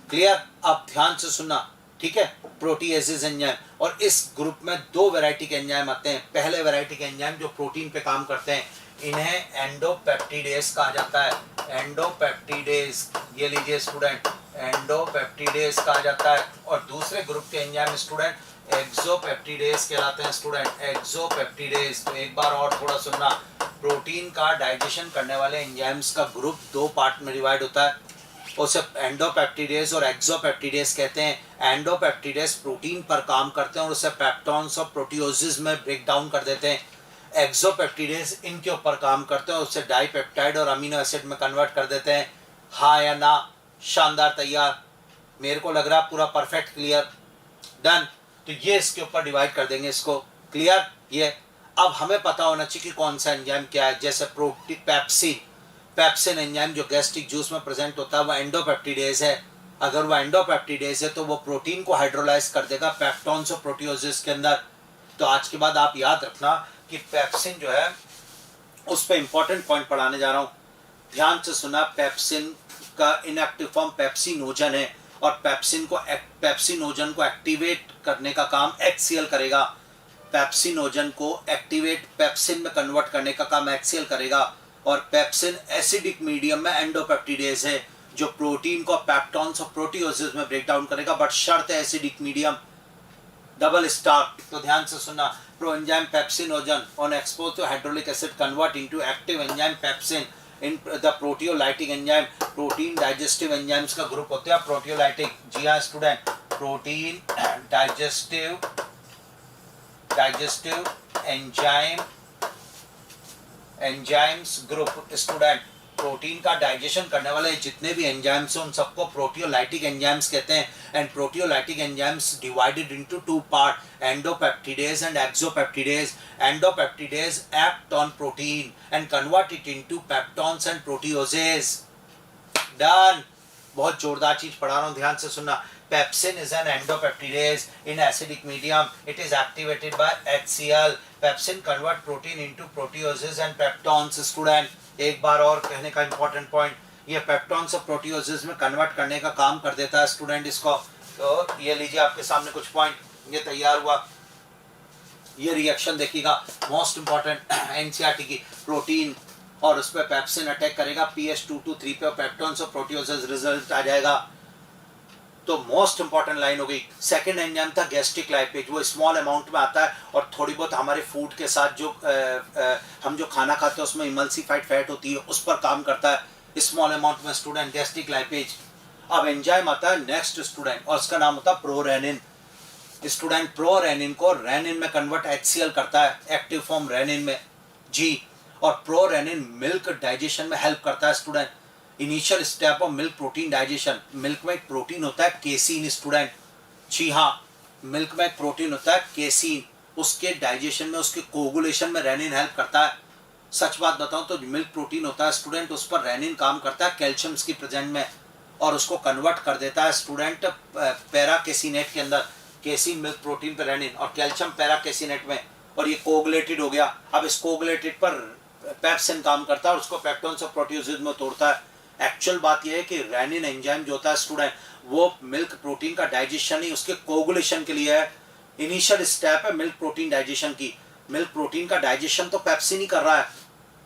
क्लियर। आप ध्यान से सुनना, ठीक है, प्रोटीएसिस एंजाइम। और इस ग्रुप में दो वैरायटी के एंजाइम आते हैं। पहले वैरायटी के एंजाइम जो प्रोटीन पे काम करते हैं, इन्हें एंडोपेप्टिडेज कहा जाता है। एंडोपेप्टिडेज, ये लीजिए स्टूडेंट, एंडोपेप्टिडेज कहा जाता है। और दूसरे ग्रुप के एंजाइम स्टूडेंट एक्सोपेप्टिडेज कहलाते हैं स्टूडेंट, एक्सोपेप्टिडेज। तो एक बार और थोड़ा सुनना, प्रोटीन का डाइजेशन करने वाले एंजाइम्स का ग्रुप दो पार्ट में डिवाइड होता है, उसे एंडोपेप्टिडेज और एक्सोपेप्टिडेज कहते हैं। एंडोपेप्टिडेज प्रोटीन पर काम करते हैं और उसे पेप्टॉन्स और प्रोटियोसिस में ब्रेक डाउन कर देते हैं। एक्सोपेप्टिडेज इनके ऊपर काम करते हैं, उसे डाइपेप्टाइड और अमीनो एसिड में कन्वर्ट कर देते हैं। हाँ या ना? शानदार, तैयार, मेरे को लग रहा है पूरा परफेक्ट, क्लियर, डन। तो ये इसके ऊपर डिवाइड कर देंगे इसको, क्लियर। ये अब हमें पता होना चाहिए कि कौन सा एंजाइम क्या है। जैसे पेप्सिन एंजाइम जो गैस्ट्रिक जूस में प्रेजेंट होता है वो एंडोपेप्टिडेज है। अगर वो एंडोपेप्टिडेज है तो वो प्रोटीन को हाइड्रोलाइज कर देगा पेप्टॉन्स और प्रोटियोसिस के अंदर। तो आज के बाद आप याद रखना कि पेप्सिन जो है, उस पर इंपॉर्टेंट पॉइंट पढ़ाने जा रहा हूँ, ध्यान से सुना। पेप्सिन का इनएक्टिव फॉर्म पेप्सिनोजन है और पेप्सिनोजन को एक्टिवेट करने का काम HCl करेगा। पेप्सिनोजन को एक्टिवेट पेप्सिन में कन्वर्ट करने का काम HCl करेगा। और पेप्सिन एसिडिक मीडियम में एंडोपेप्टिडेज है जो प्रोटीन को पेप्टॉन्स और प्रोटियोसिस में ब्रेक डाउन करेगा, बट शर्त है एसिडिक मीडियम, डबल स्टार। तो ध्यान से सुनना, proenzyme pepsinogen on expose to hydrochloric acid convert into active enzyme pepsin in the proteolytic enzyme. Protein digestive enzymes का ग्रुप होता है प्रोटियोलाइटिक। जी हाँ student, protein digestive enzymes group student. Protein का डाइजेशन करने वाले जितने भी एंजाइम्स हैं उन सबको प्रोटियोलाइटिक एंजाइम्स कहते हैं। And proteolytic enzymes divided into two part, endopeptidase and exopeptidase. Endopeptidase act on protein and convert it into peptones and proteoses. Done. बहुत जोरदार चीज पढ़ा रहा हूँ, ध्यान से सुनना। Pepsin is an endopeptidase in acidic medium. It is activated by HCl. Pepsin convert protein into proteoses and peptones. Student, एक बार और कहने का important point, ये peptones और proteoses में convert करने का काम कर देता है student इसको। तो ये लीजिए आपके सामने कुछ point, ये तैयार हुआ, ये रिएक्शन देखिएगा, मोस्ट इंपॉर्टेंट NCERT की। प्रोटीन और उस पर पेप्सिन अटैक करेगा pH223 पे, पेप्टॉन्स और प्रोटियोसेस रिजल्ट आ जाएगा। तो मोस्ट इंपॉर्टेंट लाइन हो गई। सेकंड एंजाइम था गैस्ट्रिक लाइपेज, वो स्मॉल अमाउंट में आता है और थोड़ी बहुत हमारे फूड के साथ जो हम जो खाना खाते हैं उसमें इमल्सिफाइड फैट होती है उस पर काम करता है स्मॉल अमाउंट में स्टूडेंट, गैस्ट्रिक लाइपेज। अब एंजाइम आता है नेक्स्ट स्टूडेंट और उसका नाम होता है प्रोरेनिन। स्टूडेंट प्रोरेनिन को रेनिन में कन्वर्ट HCl करता है, एक्टिव फॉर्म रेनिन में जी। और प्रोरेनिन मिल्क डाइजेशन में हेल्प करता है student. Initial step of milk protein digestion. Milk में एक प्रोटीन होता है केसीन स्टूडेंट, जी हाँ, मिल्क में एक प्रोटीन होता है केसीन, उसके डाइजेशन में, उसके कोगुलेशन में रेनिन हेल्प करता है। सच बात बताऊं तो मिल्क प्रोटीन होता है स्टूडेंट, उस पर रेनिन काम करता है कैल्शियम की प्रेजेंट में और उसको कन्वर्ट कर देता है स्टूडेंट पैराकेसिनेट के अंदर। केसीन मिल्क प्रोटीन पर रेनिन और कैल्शियम पैराकेसिनेट में, और ये कोगुलेटेड हो गया। अब इस कोगुलेटेड पर पेप्सिन काम करता है और उसको पेप्टोन्स और प्रोटियोसिस में तोड़ता है। एक्चुअल बात यह है कि रेनिन एंजाइम जो होता है स्टूडेंट वो मिल्क प्रोटीन का डाइजेशन ही उसके कोगुलेशन के लिए है। इनिशियल स्टेप है मिल्क प्रोटीन डाइजेशन की। मिल्क प्रोटीन का डाइजेशन तो पेप्सिन ही कर रहा है,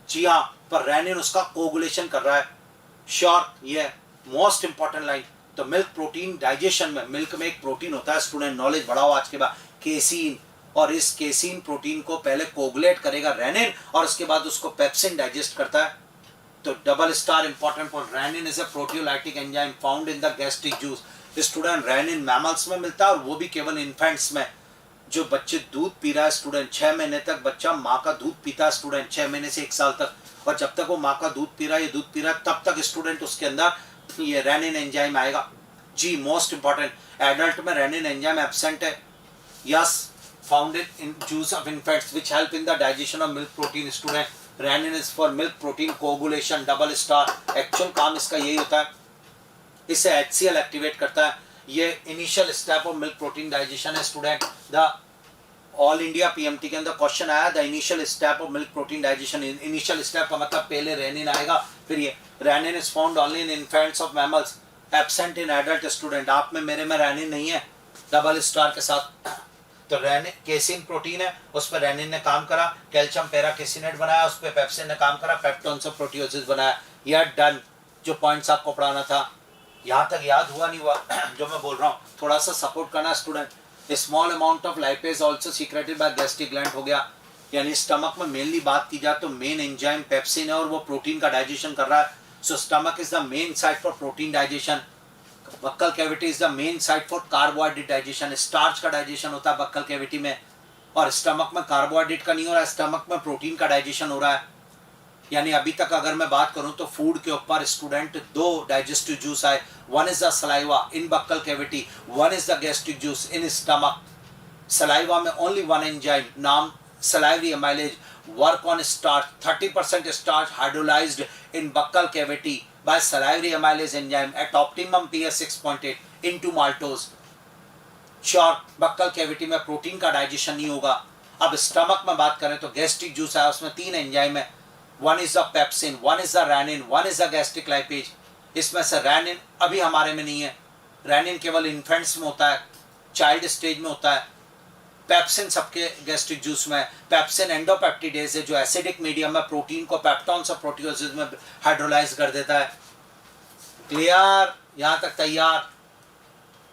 जी हाँ, पर रेनिन उसका कोगुलेशन कर रहा है। श्योर, ये मोस्ट इंपॉर्टेंट लाइन। तो मिल्क प्रोटीन डाइजेशन में, मिल्क में एक प्रोटीन होता है स्टूडेंट, नॉलेज बढ़ाओ आज के बाद, केसीन, और इस केसीन प्रोटीन को पहले कोगुलेट करेगा रेनिन और उसके बाद उसको पेप्सिन डाइजेस्ट करता है। तो double star important point, rennin is a proteolytic enzyme found in the gastric juice. Student rennin mammals में मिलता है और वो भी केवल इन्फेंट्स में। जो बच्चे दूध पी रहा है स्टूडेंट, 6 महीने तक बच्चा माँ का दूध पीता है स्टूडेंट, 6 महीने से 1 साल तक, और जब तक वो माँ का दूध पी रहा है, ये दूध पी रहा है, तब तक स्टूडेंट उसके अंदर ये रेनिन एंजाइम आएगा जी। मोस्ट इंपॉर्टेंट, एडल्ट में रेनिन एंजाइम एब्सेंट है, yes, founded in juice of infants which help in the digestion of milk protein. Student rennin is for milk protein coagulation, double star. Actual काम इसका यही होता है, इसे HCl एक्टिवेट करता है। ये initial step of milk protein digestion है student. The All India PMT के अंदर क्वेश्चन आया the initial step of milk protein digestion. Initial step का मतलब पहले रेनिन आएगा, फिर ये rennin is found only in infants of mammals, absent in adult student. आप में मेरे में रेनिन नहीं है डबल स्टार के साथ। तो रेनिन केसिन प्रोटीन है, उस पर रेनिन ने काम करा, कैल्शियम पैराकेसिनेट बनाया, उस पर पेप्सिन ने काम करा, पेप्टोन से प्रोटियोसिस बनाया। यह डन। जो पॉइंट्स आपको पढ़ाना था यहाँ तक याद हुआ नहीं हुआ जो मैं बोल रहा हूँ थोड़ा सा सपोर्ट करना student. Small amount of lipase also secreted by gastric gland हो गया, यानी स्टमक में मेनली बात की जाए तो मेन एंजाइम पेप्सिन है और वो प्रोटीन का डाइजेशन कर रहा है। So stomach is the main site for protein digestion. Buccal cavity is the main site for carbohydrate digestion. Starch का डाइजेशन होता है बक्कल कैविटी में, और स्टमक में कार्बोहाइड्रेट का नहीं हो रहा है, स्टमक में प्रोटीन का डाइजेशन हो रहा है। यानी अभी तक अगर मैं बात करूं तो फूड के ऊपर स्टूडेंट दो डाइजेस्टिव जूस आए, one is the saliva in buccal cavity, one is the gastric juice in stomach. Saliva में ओनली वन एंजाइम नाम salivary amylase work on starch, 30% starch hydrolyzed in buccal cavity by salivary amylase enzyme at optimum pH 6.8 into maltose। Sure buckle cavity में प्रोटीन का डाइजेशन नहीं होगा। अब स्टमक में बात करें तो गैस्ट्रिक जूस है, उसमें 3 एंजाइम है, one is the pepsin, one is the rennin, one is the gastric lipase. इसमें से रेनिन अभी हमारे में नहीं है, रेनिन केवल इन्फेंट्स में होता है, चाइल्ड स्टेज में होता है। पेप्सिन सबके गैस्ट्रिक जूस में, पेप्सिन एंडोपेप्टिडेज है जो एसिडिक मीडियम में प्रोटीन को पेप्टोन से प्रोटियोसिस में हाइड्रोलाइज कर देता है। क्लियर, यहां तक तैयार?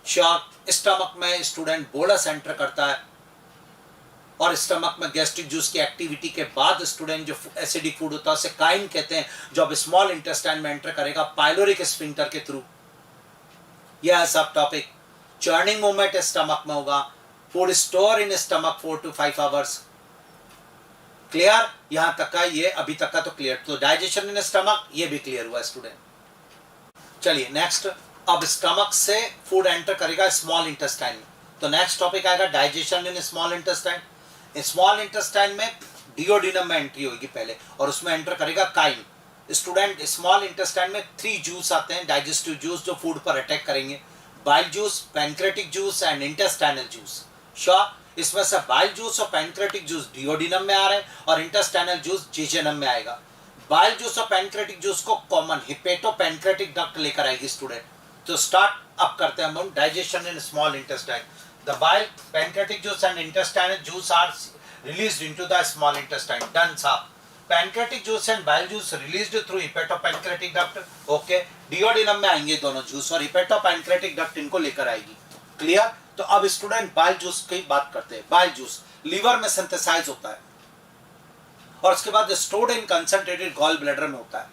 श्योर। स्टमक में स्टूडेंट बोलस एंटर करता है और स्टमक में गैस्ट्रिक जूस की एक्टिविटी के बाद स्टूडेंट जो एसिडिक फूड होता है उसे काइन कहते हैं, जो अब स्मॉल इंटेस्टाइन में एंटर करेगा पाइलोरिक स्फिंक्टर के थ्रू। यह सब टॉपिक। चर्निंग मूवमेंट स्टमक में होगा, food store in stomach 4 to 5 hours. Clear, यहां तक का ये अभी तक का तो क्लियर। तो डाइजेशन इन स्टमक ये भी क्लियर हुआ स्टूडेंट। चलिए नेक्स्ट, अब स्टमक से फूड एंटर करेगा स्मॉल इंटेस्टाइन में, तो नेक्स्ट टॉपिक आएगा digestion in small intestine. Small intestine में डिओडिनम में एंट्री होगी पहले और उसमें एंटर करेगा काइन। स्टूडेंट स्मॉल इंटेस्टाइन में 3 जूस आते हैं डाइजेस्टिव जूस जो फूड पर अटैक करेंगे, bile juice, pancreatic juice and intestinal juice. Sure, इसमें से बाइल जूस और पैंक्रेटिक जूस डिओडिनम में आ रहे हैं और इंटेस्टाइनल जूस जेजेनम में आएगा। बाइल जूस और पैंक्रेटिक जूस को कॉमन हिपेटो पैंक्रेटिक डक्ट लेकर आएगी स्टूडेंट। तो स्टार्ट अप करते हैं हम digestion in small intestine. The bile, pancreatic juice and intestinal juice are released into the small intestine. Done साहब। Pancreatic juice and bile juice released through hepato pancreatic duct. Okay, duodenum में आएंगे दोनों जूस और हिपेटो पैंक्रेटिक डक्ट इनको लेकर आएगी। क्लियर? तो अब स्टूडेंट बाइल जूस की बात करते हैं। बाइल जूस लीवर में सिंथेसाइज होता है और उसके बाद stored in concentrated gall bladder में होता है।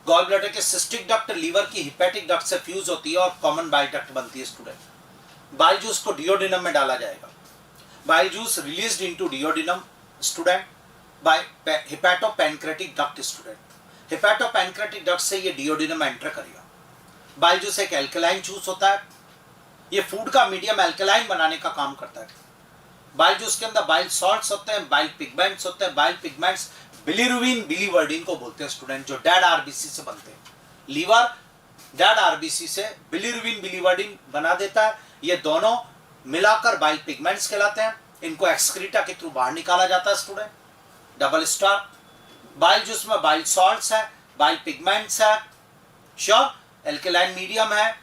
गॉल ब्लैडर के सिस्टिक डक्ट लीवर की हिपेटिक डक्ट से फ्यूज होती है और कॉमन बाइल डक्ट बनती है स्टूडेंट। बाइल जूस को डिओडिनम में डाला जाएगा। Bile juice released into duodenum student by hepatopancreatic duct student. Hepatopancreatic duct से ये डिओडिनम एंटर करेगा। बाइल जूस एक एल्कलाइन जूस होता है, ये फूड का मीडियम एल्कलाइन बनाने का काम करता है। बाइल जूस के अंदर बाइल सॉल्ट्स होते हैं, बाइल पिगमेंट्स होते हैं। बाइल पिगमेंट्स बिलिरुबिन, बिलीवर्डिन को बोलते हैं स्टूडेंट, जो डेड आरबीसी से बनते हैं। लीवर डेड आरबीसी से बिलिरुबिन, बिलीवर्डिन बना देता है। ये दोनों मिलाकर बाइल पिगमेंट्स कहलाते हैं। इनको एक्सक्रीटा के थ्रू बाहर निकाला जाता है student. Double star. Bile juice में बाइल सॉल्ट्स है, बाइल पिगमेंट्स है, श्योर, एल्कलाइन मीडियम है,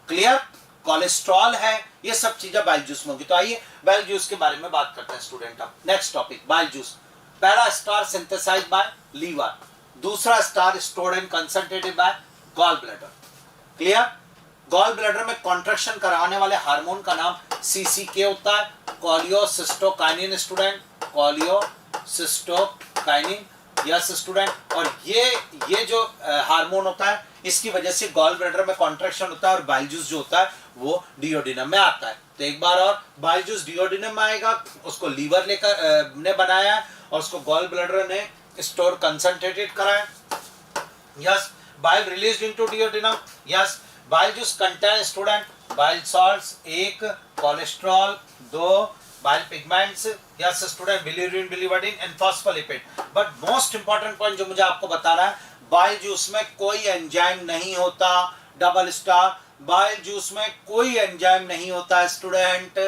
क्लियर, कोलेस्ट्रॉल है, ये सब चीजें बाइल जूस में होगी। तो आइए बाइल जूस के बारे में बात करते हैं स्टूडेंट। अब नेक्स्ट टॉपिक बाइल जूस। पहला स्टार सिंथेसाइज्ड बाय लीवर, दूसरा star stored and concentrated by gall bladder. Clear? Gall bladder में कॉन्ट्रैक्शन कराने वाले हार्मोन का नाम सीसीके होता है, cholecystokinin student, cholecystokinin. Yes student. और ये जो हार्मोन होता है इसकी वजह से गॉल ब्लैडर में कॉन्ट्रैक्शन होता है और बाइल जूस जो होता है वो डिओडिनम में आता है। तो एक बार और, बाइल जूस डिओडिनम में आएगा, उसको लीवर लेकर ने बनाया और उसको गॉल ब्लैडर ने स्टोर कंसंट्रेटेड कराया। Yes, bile released into duodenum. Yes, bile juice contain student bile salts 1, cholesterol 2, bile pigments, yes student, bilirubin, biliverdin and phospholipid. But most important point जो मुझे आपको बताना है, बाइल जूस में कोई एंजाइम नहीं होता, डबल स्टार। बाइल जूस में कोई एंजाइम नहीं होता है student,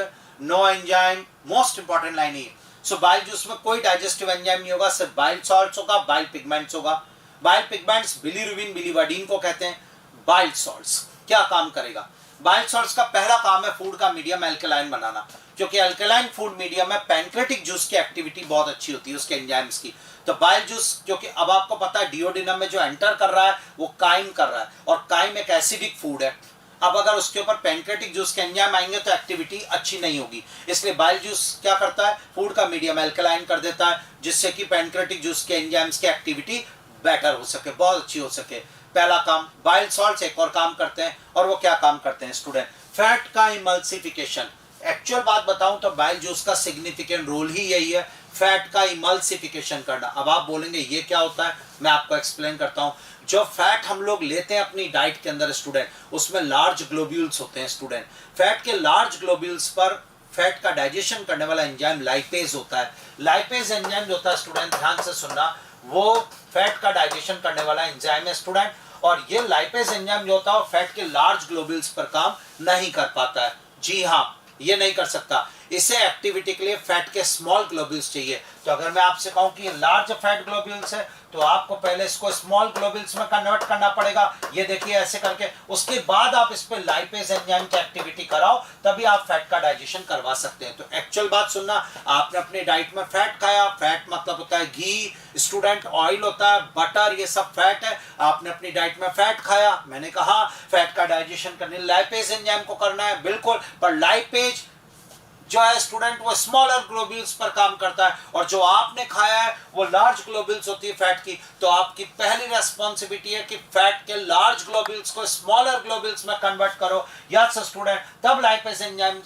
no enzyme, most important line है। सो बाइल जूस में कोई डाइजेस्टिव एंजाइम नहीं होगा, सिर्फ बाइल सॉल्ट्स होगा, बाइल पिगमेंट्स होगा। बाइल पिगमेंट्स बिलीरुबिन, बिलीवर्डिन को कहते हैं। बाइल सॉल्ट्स क्या काम करेगा? बाइल सॉल्ट्स का पहला काम है फूड का मीडियम एल्कलाइन बनाना, क्योंकि एल्कलाइन फूड मीडियम में पैंक्रेटिक जूस की एक्टिविटी बहुत अच्छी होती है उसके एंजाइम्स की। तो बाइल जूस, क्योंकि अब आपको पता है डिओडिनम में जो एंटर कर रहा है वो काइम कर रहा है, और काइम एक एसिडिक फूड है। अब अगर उसके ऊपर पैंक्रेटिक जूस के एंजाइम आएंगे तो एक्टिविटी अच्छी नहीं होगी, इसलिए बाइल जूस क्या करता है? फूड का मीडियम एल्कलाइन कर देता है, जिससे कि पैंक्रेटिक जूस के एंजाइम्स की एक्टिविटी बेटर हो सके, बहुत अच्छी हो सके। पहला काम। बाइल सॉल्ट्स एक और काम करते हैं, और वो क्या काम करते हैं स्टूडेंट? फैट का इमल्सिफिकेशन। एक्चुअल बात बताऊं तो बाइल जूस का सिग्निफिकेंट रोल ही यही है, फैट का इमल्सिफिकेशन करना। अब आप बोलेंगे ये क्या होता है, मैं आपको एक्सप्लेन करता हूं। जो फैट हम लोग लेते हैं अपनी डाइट के अंदर स्टूडेंट, उसमें लार्ज ग्लोब्यूल्स होते हैं स्टूडेंट। फैट के लार्ज ग्लोब्यूल्स पर फैट का डाइजेशन करने वाला एंजाइम लाइपेज होता है। लाइपेज एंजाइम जो होता है स्टूडेंट, ध्यान से सुनना, वो फैट का डाइजेशन करने वाला एंजाइम है स्टूडेंट। और ये लाइपेज एंजाइम जो होता है वो फैट के लार्ज ग्लोब्यूल्स पर काम नहीं कर पाता है। जी हाँ, ये नहीं कर सकता। इसे एक्टिविटी के लिए फैट के स्मॉल ग्लोब्यूल्स चाहिए। तो अगर मैं आपसे कहूं कि ये लार्ज फैट ग्लोब्यूल्स है, तो आपको पहले इसको स्मॉल ग्लोब्यूल्स में कन्वर्ट करना पड़ेगा। ये देखिए ऐसे करके, उसके बाद आप इस पे लाइपेज एंजाइम की एक्टिविटी कराओ, तभी आप फैट का डाइजेशन करवा सकते हैं। तो एक्चुअल बात सुनना, आपने अपनी डाइट में फैट खाया, फैट मतलब होता है घी स्टूडेंट, ऑयल होता है, बटर, ये सब फैट है। आपने अपनी डाइट में फैट खाया, मैंने कहा फैट का डाइजेशन करने लाइपेज एंजाइम को करना है, बिल्कुल। पर लाइपेज जो है स्टूडेंट वो स्मॉलर ग्लोब्यूल्स पर काम करता है, और जो आपने खाया है वो लार्ज ग्लोब्यूल्स होती है फैट की। तो आपकी पहली रेस्पॉन्सिबिलिटी है कि फैट के लार्ज ग्लोब्यूल्स को स्मॉलर ग्लोब्यूल्स में कन्वर्ट करो, यस स्टूडेंट, तब लाइपेज एंजाइम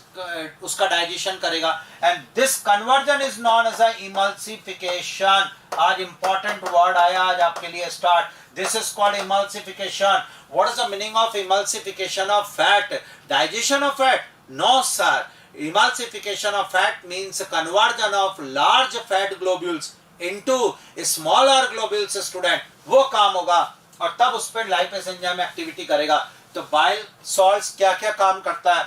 उसका डाइजेशन करेगा। And this conversion is known as a emulsification. आज इंपॉर्टेंट वर्ड आया आज आपके लिए, start. This is called emulsification. What is the meaning of emulsification of fat? Digestion of fat? No, sir. Emulsification of fat means conversion of large fat globules into smaller globules student, वो काम होगा, और तब उस पर लाइपेज एंजाइम एक्टिविटी करेगा। तो बाइल सॉल्ट्स क्या क्या काम करता है?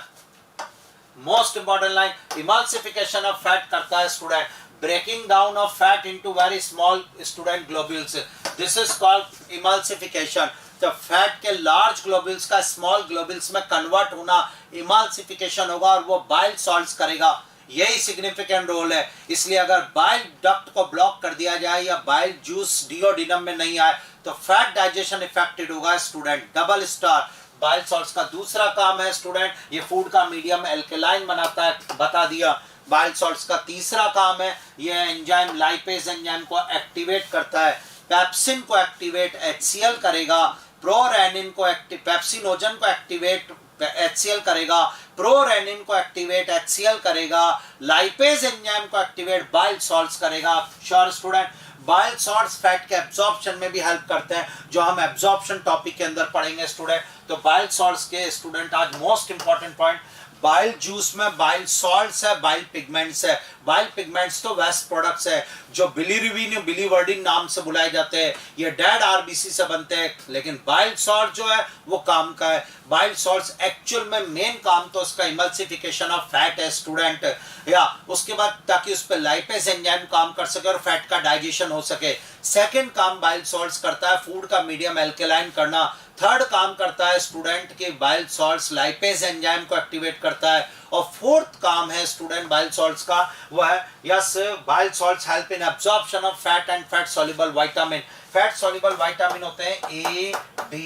Most important line, emulsification of fat करता है student, breaking down of fat into very small student globules, this is called emulsification. तो फैट के लार्ज ग्लोब्यूल्स का स्मॉल ग्लोब्यूल्स में कन्वर्ट होना इमल्सिफिकेशन होगा, और वो बाइल सॉल्ट्स करेगा। यही सिग्निफिकेंट रोल है। इसलिए अगर बाइल डक्ट को ब्लॉक कर दिया जाए या बाइल जूस डिओडिनम में नहीं आए तो फैट डाइजेशन इफेक्टेड होगा student, double star. Bile salts का दूसरा काम है स्टूडेंट, ये फूड का मीडियम एल्कलाइन बनाता है, बता दिया। बाइल सॉल्ट्स का तीसरा काम है, ये एंजाइम लाइपेज एंजाइम को एक्टिवेट करता है, पेप्सिन को एक्टिवेट HCl करेगा, प्रोरेनिन को पेप्सिनोजन को एक्टिवेट HCl करेगा, प्रोरेनिन को एक्टिवेट HCl करेगा, लाइपेज एंजाइम को एक्टिवेट बाइल सॉल्ट्स करेगा। Sure student, bile salts fat के एब्जॉर्प्शन में भी हेल्प करते हैं, जो हम एब्जॉर्प्शन टॉपिक के अंदर पढ़ेंगे स्टूडेंट। तो बाइल सॉल्ट्स के स्टूडेंट आज most important point, bile juice में बाइल सॉल्ट्स है, बाइल पिगमेंट्स है। बाइल पिगमेंट्स तो वेस्ट प्रोडक्ट्स है जो बिलीरुबिन, बिलीवर्डिन नाम से बुलाए जाते हैं, ये डेड आरबीसी से बनते हैं, लेकिन बाइल सॉल्ट जो है वो काम का है। बाइल सॉल्ट्स एक्चुअल में मेन काम तो उसका इमल्सिफिकेशन ऑफ फैट है स्टूडेंट, या उसके बाद ताकि उस पर लाइपेज एंजाइम काम कर सके और फैट का डाइजेशन हो सके। सेकेंड काम बाइल सॉल्ट्स करता है फूड का मीडियम एल्कलाइन करना। थर्ड काम करता है स्टूडेंट के बाइल सॉल्ट्स लाइपेज एंजाइम को एक्टिवेट करता है। और फोर्थ काम है स्टूडेंट बाइल सॉल्ट्स का, वो है yes, bile salts help in absorption of fat and fat soluble vitamin. Fat soluble vitamin होते हैं A, D,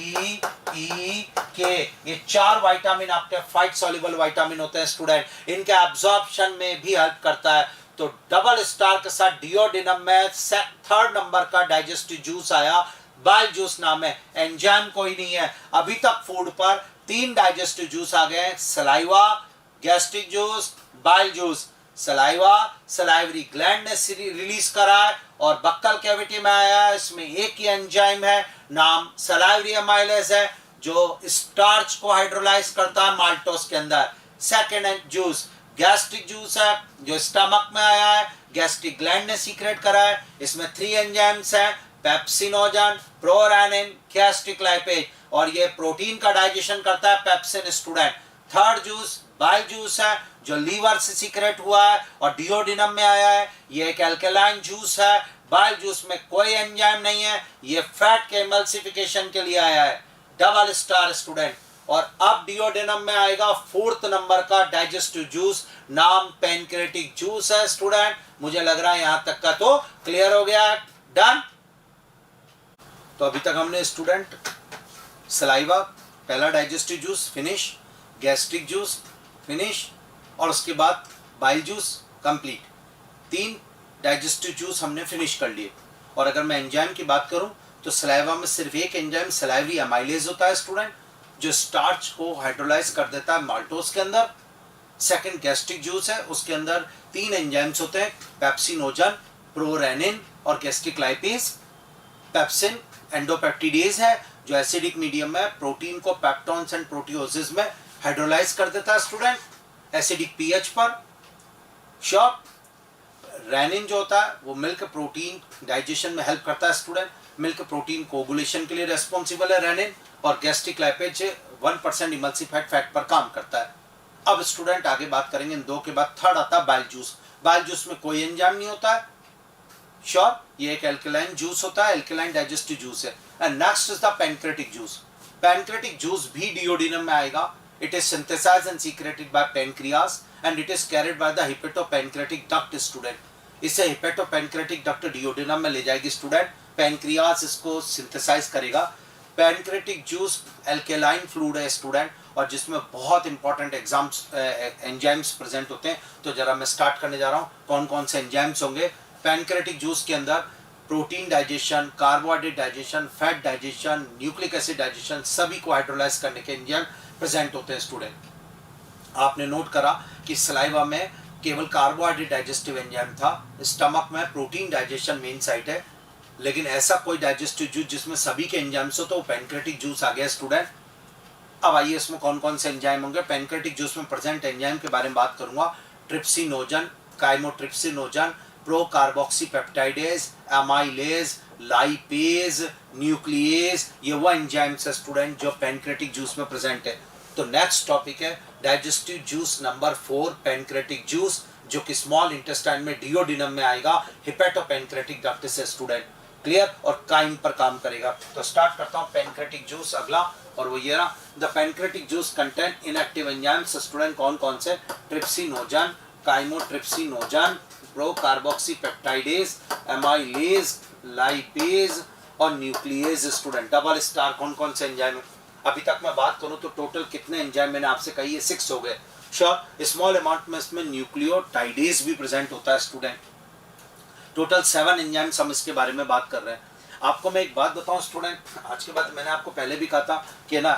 E, K, ये 4 विटामिन आपके फैट सॉल्युबल विटामिन होते हैं स्टूडेंट, इनके एब्जॉर्प्शन में भी हेल्प करता है। तो डबल स्टार के साथ डिओडिनम में थर्ड नंबर का डाइजेस्टिव जूस आया, बाइल जूस नाम है, एंजाइम कोई नहीं है। अभी तक फूड पर 3 डाइजेस्टिव जूस आ गए, saliva, gastric juice, bile juice. Saliva salivary gland ने रिलीज करा है और बक्कल कैविटी में आया है, इसमें एक ही एंजाइम है, नाम सलाइवरी एमाइलेज है, जो स्टार्च को हाइड्रोलाइज करता है माल्टोस के अंदर। सेकेंड जूस गैस्ट्रिक जूस है जो स्टमक में आया है, गैस्ट्रिक ग्लैंड ने सीक्रेट करा है, इसमें 3 एंजाइम्स हैं, पेप्सिनोजन, प्रोरेनिन, गैस्ट्रिक लाइपेज। और ये प्रोटीन का डाइजेशन करता है pepsin student. Third juice bile juice है जो लीवर से सीक्रेट हुआ है और डिओडिनम में आया है। ये एक एल्कलाइन जूस है। बाइल जूस में कोई एंजाइम नहीं है, ये फैट के एमल्सिफिकेशन के लिए आया है। Double star student. और अब डिओडिनम में आएगा फोर्थ नंबर का डाइजेस्टिव जूस, नाम पैनक्रेटिक जूस है स्टूडेंट। मुझे लग रहा है यहां तक का तो क्लियर हो गया है। डन। तो अभी तक हमने स्टूडेंट सलाइवा पहला digestive juice finish, gastric juice finish, और उसके बाद bile juice complete. 3 digestive juice हमने फिनिश कर लिए। और अगर मैं एंजाइम की बात करूं तो सलाइवा में सिर्फ एक एंजाइम सलाइवरी अमाइलेज होता है स्टूडेंट, जो स्टार्च को हाइड्रोलाइज कर देता है माल्टोज के अंदर। सेकंड गैस्ट्रिक जूस है, उसके अंदर 3 एंजाइम्स होते हैं, पेप्सिनोजन, प्रोरेनिन और गैस्ट्रिक लाइपेज। पेप्सिन एंडोपेप्टिडेज है जो एसिडिक मीडियम में प्रोटीन को पेप्टोन्स एंड प्रोटियोसिस में हाइड्रोलाइज कर देता है स्टूडेंट एसिडिक पीएच पर। श्योर। रेनिन जो होता है वो मिल्क प्रोटीन डाइजेशन में हेल्प करता है स्टूडेंट, मिल्क प्रोटीन कोगुलेशन के लिए रेस्पॉन्सिबल है रेनिन। और गैस्ट्रिक लाइपेज 1% इमल्सिफाइड फैट पर काम करता है। अब स्टूडेंट आगे बात करेंगे इन 2 के बाद। थर्ड आता है बाइल जूस। बाइल जूस में कोई एंजाइम नहीं होता है। श्योर। ये एक एल्कलाइन जूस होता है, एल्कलाइन डाइजेस्टिव जूस है। And next is the pancreatic juice. Pancreatic juice भी डिओडिनम में आएगा। It is synthesised and secreted by pancreas and it is carried by the hepatopancreatic duct student. इसे हिपेटोपैनक्रेटिक डक्ट डिओडिनम में ले जाएगी स्टूडेंट। पैनक्रियास इसको सिंथेसाइज करेगा। पैनक्रेटिक जूस एल्केलाइन फ्लूइड है स्टूडेंट, और जिसमें बहुत इंपॉर्टेंट एंजाइम्स प्रेजेंट होते हैं। तो जरा मैं स्टार्ट करने जा रहा हूँ कौन कौन से एंजाइम्स होंगे। पैनक्रेटिक जूस के अंदर protein digestion, carbohydrate digestion, fat digestion, nucleic acid digestion, सभी को हाइड्रोलाइज करने के एंजाइम प्रेजेंट होते हैं स्टूडेंट। आपने नोट करा कि सलाइवा में केवल कार्बोहाइड्रेट डाइजेस्टिव एंजाइम था, स्टमक में प्रोटीन डाइजेशन मेन साइट है, लेकिन ऐसा कोई डाइजेस्टिव जूस जिसमें सभी के एंजाइम्स हो तो वो पैनक्रेटिक जूस आ गया स्टूडेंट। अब आइए इसमें कौन कौन से एंजाइम होंगे। पैनक्रेटिक जूस में प्रेजेंट एंजाइम के बारे में बात करूंगा। Trypsinogen, chymotrypsinogen, pro carboxy peptidase, amylase, lipase, nuclease, ये वो एंजाइम्स है स्टूडेंट जो पैनक्रेटिक जूस में प्रेजेंट है। तो नेक्स्ट टॉपिक है digestive juice number 4 pancreatic juice, जो कि स्मॉल इंटेस्टाइन में डिओडिनम में आएगा हिपेटोपैनक्रेटिक डक्ट से स्टूडेंट। क्लियर। और काइम पर काम करेगा। तो स्टार्ट करता हूँ पैनक्रेटिक जूस अगला, और वो ये रहा। The pancreatic juice contain inactive enzymes student कौन कौन से। Trypsinogen, chymotrypsinogen, pro carboxy peptidase, amylase, lipase और न्यूक्लिएज स्टूडेंट। डबल स्टार कौन कौन से एंजाइम है। अभी तक मैं बात करूं तो टोटल कितने एंजाइम मैंने आपसे कही है, 6 हो गए। श्योर। स्मॉल अमाउंट में इसमें न्यूक्लियोटाइडेज भी प्रेजेंट होता है स्टूडेंट। टोटल 7 एंजाइम्स हम इसके बारे में बात कर रहे हैं। आपको मैं एक बात बताऊं स्टूडेंट, आज के बाद मैंने आपको पहले भी कहा था कि ना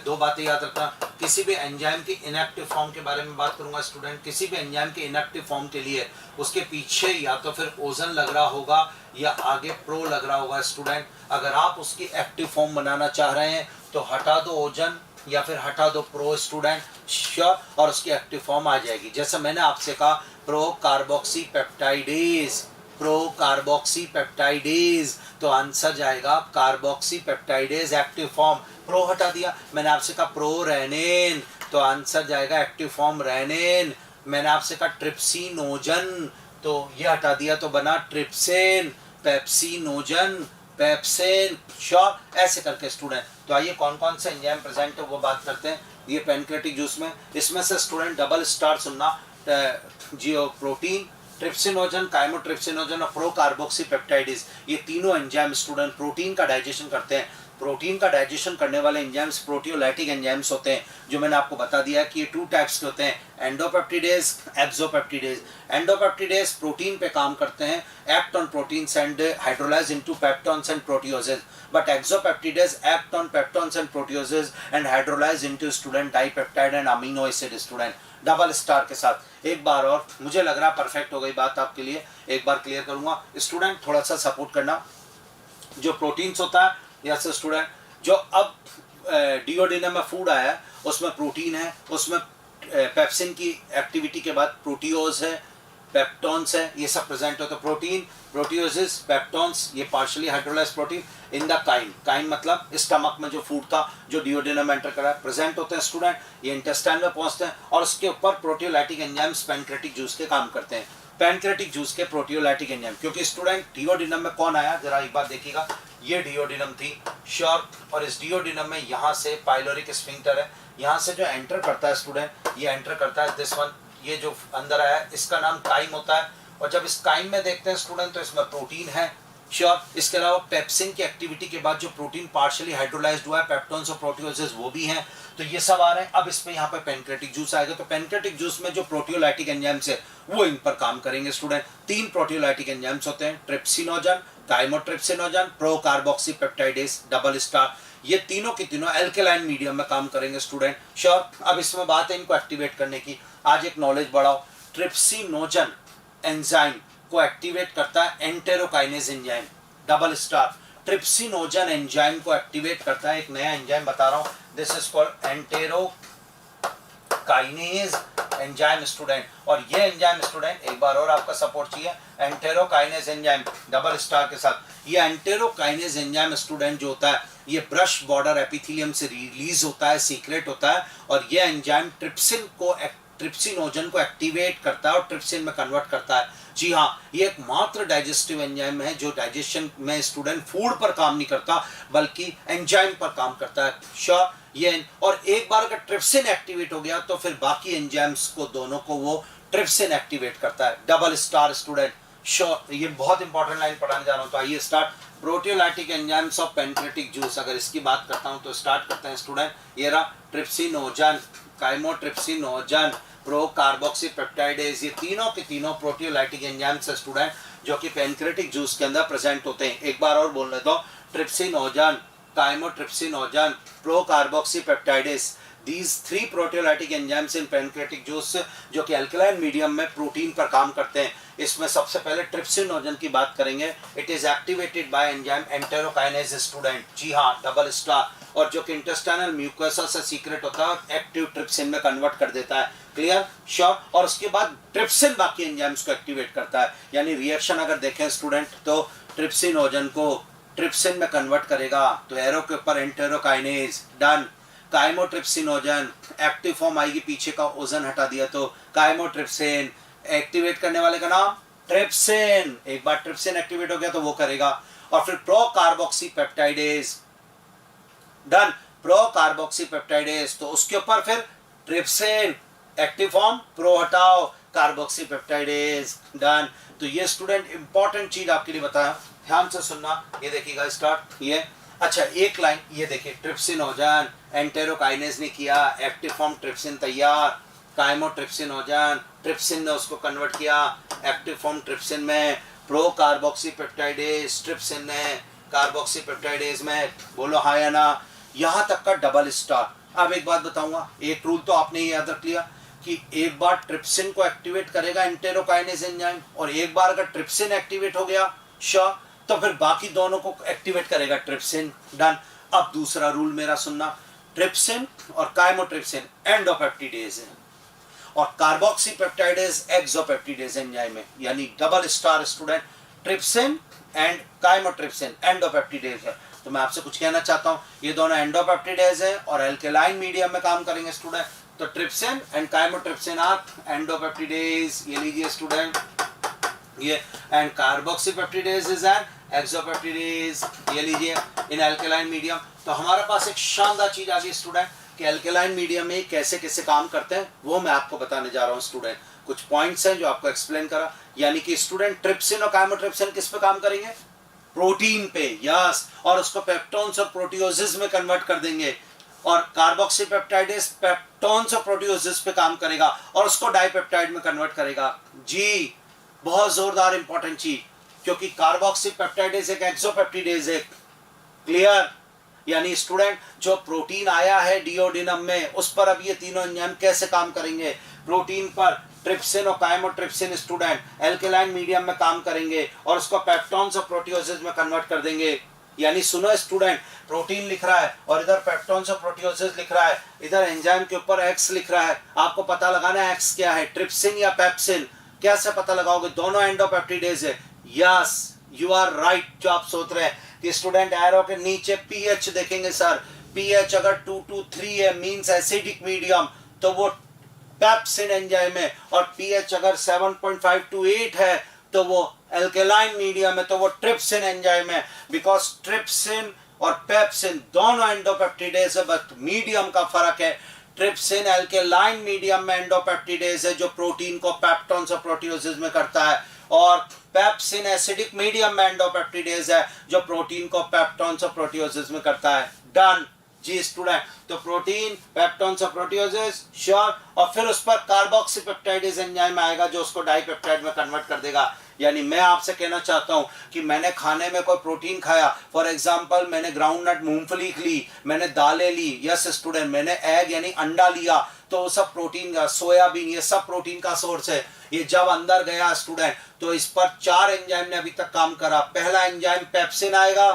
2 बातें याद रखना। किसी भी एंजाइम की इनएक्टिव फॉर्म के बारे में बात करूंगा स्टूडेंट। किसी भी एंजाइम के इनएक्टिव फॉर्म के लिए उसके पीछे या तो फिर ओजन लग रहा होगा या आगे प्रो लग रहा होगा स्टूडेंट। अगर आप उसकी एक्टिव फॉर्म बनाना चाह रहे हैं तो हटा दो ओजन या फिर हटा दो प्रो स्टूडेंट। श्योर। और उसकी एक्टिव फॉर्म आ जाएगी। जैसे मैंने आपसे कहा pro carboxy peptidase, pro carboxy peptidase, तो आंसर जाएगा carboxy peptidase active form. Pro हटा दिया। मैंने आपसे कहा प्रो रेनिन, तो आंसर जाएगा एक्टिव फॉर्म रेनिन। मैंने आपसे कहा ट्रिप्सिनोजन, तो ये हटा दिया तो बना ट्रिप्सिन। Pepsinogen, pepsin. श्योर। ऐसे करके स्टूडेंट। तो आइए कौन कौन से एंजाइम प्रेजेंट है वो बात करते हैं। ये पैनक्रेटिक जूस में, इसमें से स्टूडेंट डबल स्टार सुनना। जियो प्रोटीन, ट्रिप्सिनोजन, काइमोट्रिप्सिनोजन और प्रो कार्बोक्सी पेप्टाइडेज, ये तीनों एंजाइम स्टूडेंट प्रोटीन का डाइजेशन करते हैं। प्रोटीन का डाइजेशन करने वाले एंजाइम्स प्रोटियोलाइटिक एंजाइम्स होते हैं, जो मैंने आपको बता दिया कि ये 2 टाइप्स के होते हैं, एंडोपेप्टिडेज, एक्सोपेप्टिडेज। एंडोपेप्टिडेज प्रोटीन पे काम करते हैं, act on proteins and hydrolyse into peptones and proteoses. But exopeptidase act on peptones and proteoses and hydrolyse into student dipeptide and amino acid student. Double star के साथ। एक बार और, मुझे लग रहा परफेक्ट हो गई बात आपके लिए, एक बार क्लियर करूंगा स्टूडेंट, थोड़ा सा सपोर्ट करना। जो प्रोटीन्स होता है या स्टूडेंट, जो अब डिओडिनम में फूड आया है उसमें प्रोटीन है, उसमें पेप्सिन की एक्टिविटी के बाद प्रोटियोज है, पेप्टोन्स है, ये सब प्रेजेंट होते हैं। प्रोटीन, प्रोटियोसिस, पेप्टोन्स, ये partially hydrolysed protein in the chyme, chyme मतलब स्टमक में जो फूड था जो डिओडिनम एंटर करा है, प्रेजेंट होते हैं स्टूडेंट, ये इंटेस्टाइन में पहुंचते हैं और उसके ऊपर प्रोटियोलाइटिक एंजाइम्स पैनक्रेटिक जूस के काम करते हैं। पैनक्रेटिक जूस के प्रोटियोलाइटिक एंजाइम, क्योंकि स्टूडेंट डिओडिनम में कौन आया, जरा एक बार देखिएगा, ये डिओडिनम थी श्योर, और इस डिओडिनम में यहाँ से पाइलोरिक स्फिंक्टर है, यहाँ से जो एंटर करता है स्टूडेंट, ये एंटर करता है दिस वन, ये जो अंदर आया है इसका नाम काइम होता है। और जब इस काइम में देखते हैं स्टूडेंट तो इसमें प्रोटीन है श्योर, इसके अलावा पेप्सिन की एक्टिविटी के बाद जो प्रोटीन पार्शियली हाइड्रोलाइज्ड हुआ है, पेप्टोन्स और प्रोटियोसिस वो भी हैं, तो ये सब आ रहे हैं। अब इसमें यहाँ पे पेनक्रेटिक जूस आएगा, तो पेनक्रेटिक जूस में जो प्रोटियोलाइटिक एंजाइम्स है वो इन पर काम करेंगे स्टूडेंट। 3 प्रोटियोलाइटिक एंजाइम्स होते हैं, trypsinogen, chymotrypsinogen, pro carboxy peptidase, double star, ये तीनों की तीनों एल्केलाइन मीडियम में काम करेंगे स्टूडेंट श्योर। अब इसमें बात है इनको एक्टिवेट करने की, आज एक नॉलेज बढ़ाओ। ट्रिप्सिनोजन एंजाइम को एक्टिवेट करता है enterokinase enzyme, double star. Trypsinogen enzyme को एक्टिवेट करता है एक नया एंजाइम बता रहा हूं, this is called enterokinase enzyme student. और ये एंजाइम स्टूडेंट एक बार और आपका सपोर्ट चाहिए, एंटेरोकाइनेज एंजाइम डबल स्टार के साथ। ये एंटेरोकाइनेज एंजाइम स्टूडेंट जो होता है ये ब्रश बॉर्डर एपिथेलियम से रिलीज होता है, सीक्रेट होता है, और ये एंजाइम ट्रिप्सिनोजन को एक्टिवेट करता है और ट्रिप्सिन में कन्वर्ट करता है। जी हाँ, ये एकमात्र डाइजेस्टिव एंजाइम है जो डाइजेशन में स्टूडेंट फूड पर काम नहीं करता बल्कि एंजाइम पर काम करता है श्योर। ये और एक बार अगर ट्रिप्सिन एक्टिवेट हो गया तो फिर बाकी एंजाइम्स को दोनों को वो ट्रिप्सिन एक्टिवेट करता है, डबल स्टार स्टूडेंट श्योर। ये बहुत इंपॉर्टेंट लाइन पढ़ाने जा रहा हूँ, तो आइए start. Proteolytic enzymes of pancreatic juice, अगर इसकी बात करता हूँ तो स्टार्ट करते हैं स्टूडेंट। ये रहा trypsinogen, chymotrypsinogen, pro carboxy peptidase, ये तीनों के तीनों प्रोटियोलाइटिक एंजाइम्स है स्टूडेंट जो कि पेनक्रेटिक जूस के अंदर प्रेजेंट होते हैं। एक बार और बोल लेता हूँ, trypsinogen, chymotrypsinogen, pro carboxy peptidase, these 3 proteolytic enzymes in pancreatic juice जो कि अल्कलाइन मीडियम में प्रोटीन पर काम करते हैं। इसमें सबसे पहले ट्रिप्सिनोजन की बात करेंगे, it is activated by enzyme enterokinase student, जी हाँ डबल स्टार, और जो कि इंटेस्टाइनल म्यूकोसा से सीक्रेट होता है एक्टिव ट्रिप्सिन में कन्वर्ट कर देता है, क्लियर श्योर। और उसके बाद ट्रिप्सिन बाकी एंजाइम्स को एक्टिवेट करता है, यानी रिएक्शन अगर देखें स्टूडेंट तो ट्रिप्सिनोजन को ट्रिप्सिन में कन्वर्ट करेगा, तो एरो के ऊपर enterokinase done. Chymotrypsinogen active form आएगी, पीछे का ओजन हटा दिया तो काइमोट्रिप्सिन, एक्टिवेट करने वाले का नाम ट्रिप्सिन, एक बार ट्रिप्सिन एक्टिवेट हो गया तो वो करेगा। और फिर pro carboxy peptidase done, pro carboxy peptidase, तो उसके ऊपर फिर ट्रिप्सिन एक्टिव फॉर्म, प्रो हटाओ, कार्बोक्सी पेप्टाइडेज डन। तो ये स्टूडेंट इंपॉर्टेंट चीज आपके लिए बताया, ध्यान से सुनना। ये देखिएगा स्टार्ट, ये अच्छा एक लाइन ये देखिए, ट्रिप्सिनोजन एंटेरोकाइनेज ने किया, एक्टिव फॉर्म ट्रिप्सिन तैयार, काइमोट्रिप्सिनोजन, ट्रिप्सिन ने उसको कन्वर्ट किया एक्टिव फॉर्म ट्रिप्सिन में, प्रो कार्बोक्सी पेप्टाइडेज, ट्रिप्सिन ने कार्बोक्सी पेप्टाइडेज में, बोलो हाँ या ना, यहाँ तक का डबल स्टार। अब एक बात बताऊंगा, एक रूल तो आपने ये याद रख लिया कि एक बार ट्रिप्सिन को एक्टिवेट करेगा एंटेरोकाइनेज एंजाइम, और एक बार अगर ट्रिप्सिन एक्टिवेट हो गया श्योर तो फिर बाकी दोनों को एक्टिवेट करेगा ट्रिप्सिन डन। अब दूसरा रूल मेरा सुनना, ट्रिप्सिन और काइमोट्रिप्सिन एंडोपेप्टिडेज है और कार्बोक्सी पेप्टाइडेज एक्सोपेप्टिडेज एंजाइम है, यानी double star student, trypsin and chymotrypsin endopeptidase है। तो मैं आपसे कुछ कहना चाहता हूं, ये दोनों एंडोपेप्टिडेज है और एल्केलाइन मीडियम में काम करेंगे स्टूडेंट, तो trypsin and chymotrypsin are endopeptidase, ये लीजिए स्टूडेंट ये, and carboxy peptidase is an exopeptidase, ये लीजिए इन एल्केलाइन मीडियम। तो हमारे पास एक शानदार चीज आ गई स्टूडेंट कि एल्केलाइन मीडियम में कैसे कैसे काम करते हैं वो मैं आपको बताने जा रहा हूं स्टूडेंट। कुछ पॉइंट्स हैं जो आपको एक्सप्लेन करा, यानी कि स्टूडेंट ट्रिप्सिन और काइमोट्रिप्सिन किस पे काम करेंगे, प्रोटीन पे, यस, और उसको पेप्टोन्स और प्रोटियोसिस में कन्वर्ट कर देंगे, और कार्बोक्सी पेप्टाइडेज पेप्टोन्स और प्रोटियोसिस पे काम करेगा और उसको डाइपेप्टाइड में कन्वर्ट करेगा। जी बहुत जोरदार इंपॉर्टेंट चीज, क्योंकि कार्बोक्सी पेप्टाइडेज एक एक्सोपेप्टिडेज है, क्लियर। यानी स्टूडेंट जो प्रोटीन आया है डिओडिनम में उस पर अब ये तीनों एंजाइम कैसे काम करेंगे, प्रोटीन पर ट्रिप्सिन और काइमोट्रिप्सिन स्टूडेंट एल्केलाइन मीडियम में काम करेंगे और उसको पेप्टोन्स और प्रोटियोसिस में कन्वर्ट कर देंगे। यानी सुनो स्टूडेंट, प्रोटीन लिख रहा है और इधर पेप्टोन्स और प्रोटियोसिस लिख रहा है, इधर एंजाइम के ऊपर एक्स लिख रहा है, आपको पता लगाना है एक्स क्या है, ट्रिप्सिन या पेप्सिन। कैसे पता लगाओगे दोनों एंडोपेप्टिडेज है? Yes, you are right. जो आप सोच रहे हैं कि स्टूडेंट एरो के नीचे पीएच देखेंगे सर, पीएच अगर 2 to 3 है मींस एसिडिक मीडियम, तो वो पेप्सिन एंजाइम है, और पीएच अगर 7.5 to 8 है तो वो एल्केलाइन मीडियम है, तो वो ट्रिप्सिन एंजाइम है। बिकॉज ट्रिप्सिन और पेप्सिन दोनों एंडोपेप्टिडेज है, बट मीडियम का फर्क है। ट्रिप्सिन एल्केलाइन मीडियम में एंडोपेप्टिडेज है जो प्रोटीन को पेप्टोन से प्रोटियोसिस में करता है, और पेप्सिन एसिडिक मीडियम में एंडोपेप्टिडेज है जो प्रोटीन को पेप्टोन से प्रोटियोसिस में करता है। डन जी स्टूडेंट। तो प्रोटीन पेप्टोन से प्रोटियोसिस, श्योर, और फिर उस पर कार्बोक्सीपेप्टाइडेज एंजाइम आएगा जो उसको डाइपेप्टाइड में कन्वर्ट कर देगा। यानी मैं आपसे कहना चाहता हूं कि मैंने खाने में कोई प्रोटीन खाया, फॉर एग्जांपल मैंने ग्राउंडनट मूंगफली ली, मैंने दालें ली, यस स्टूडेंट, मैंने एग यानी अंडा लिया, तो वो सब प्रोटीन का, सोयाबीन, ये सब प्रोटीन का सोर्स है। ये जब अंदर गया स्टूडेंट तो इस पर 4 एंजाइम ने अभी तक काम करा। पहला एंजाइम पेप्सिन आएगा,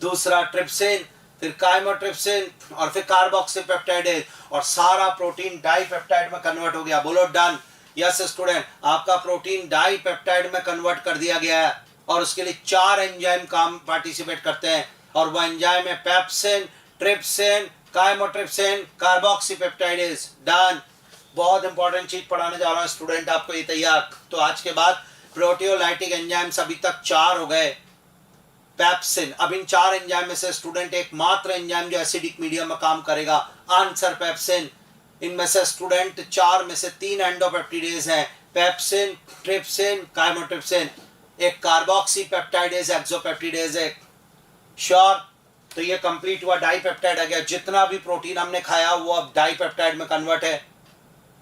दूसरा ट्रिप्सिन, फिर काइमोट्रिप्सिन, और फिर कार्बोक्सीपेप्टाइडेज, और सारा प्रोटीन डाइपेप्टाइड में कन्वर्ट हो गया। बोलो डन। यस स्टूडेंट, आपका प्रोटीन डाइपेप्टाइड में कन्वर्ट कर दिया गया है, और उसके लिए 4 एंजाइम काम पार्टिसिपेट करते हैं, और वह एंजाइम है pepsin, trypsin, chymotrypsin, carboxypeptidase. Done. बहुत इंपॉर्टेंट चीज पढ़ाने जा रहा हूं स्टूडेंट आपको, ये तैयार। तो आज के बाद प्रोटियोलाइटिक एंजाइम्स अभी तक 4 हो गए। पेप्सिन, अब इन 4 एंजाइम में से स्टूडेंट एकमात्र एंजाइम जो एसिडिक मीडियम में काम करेगा, आंसर पेप्सिन। इनमें से स्टूडेंट 4 में से 3 एंडोपेप्टिडेज हैं, पेप्सिन, ट्रिप्सिन, काइमोट्रिप्सिन। एक कार्बोक्सीपेप्टाइडेज एक्सोपेप्टिडेज है, श्योर। तो ये कंप्लीट हुआ, डाइपेप्टाइड आ गया। जितना भी प्रोटीन हमने खाया वो अब डाइपेप्टाइड में कन्वर्ट है,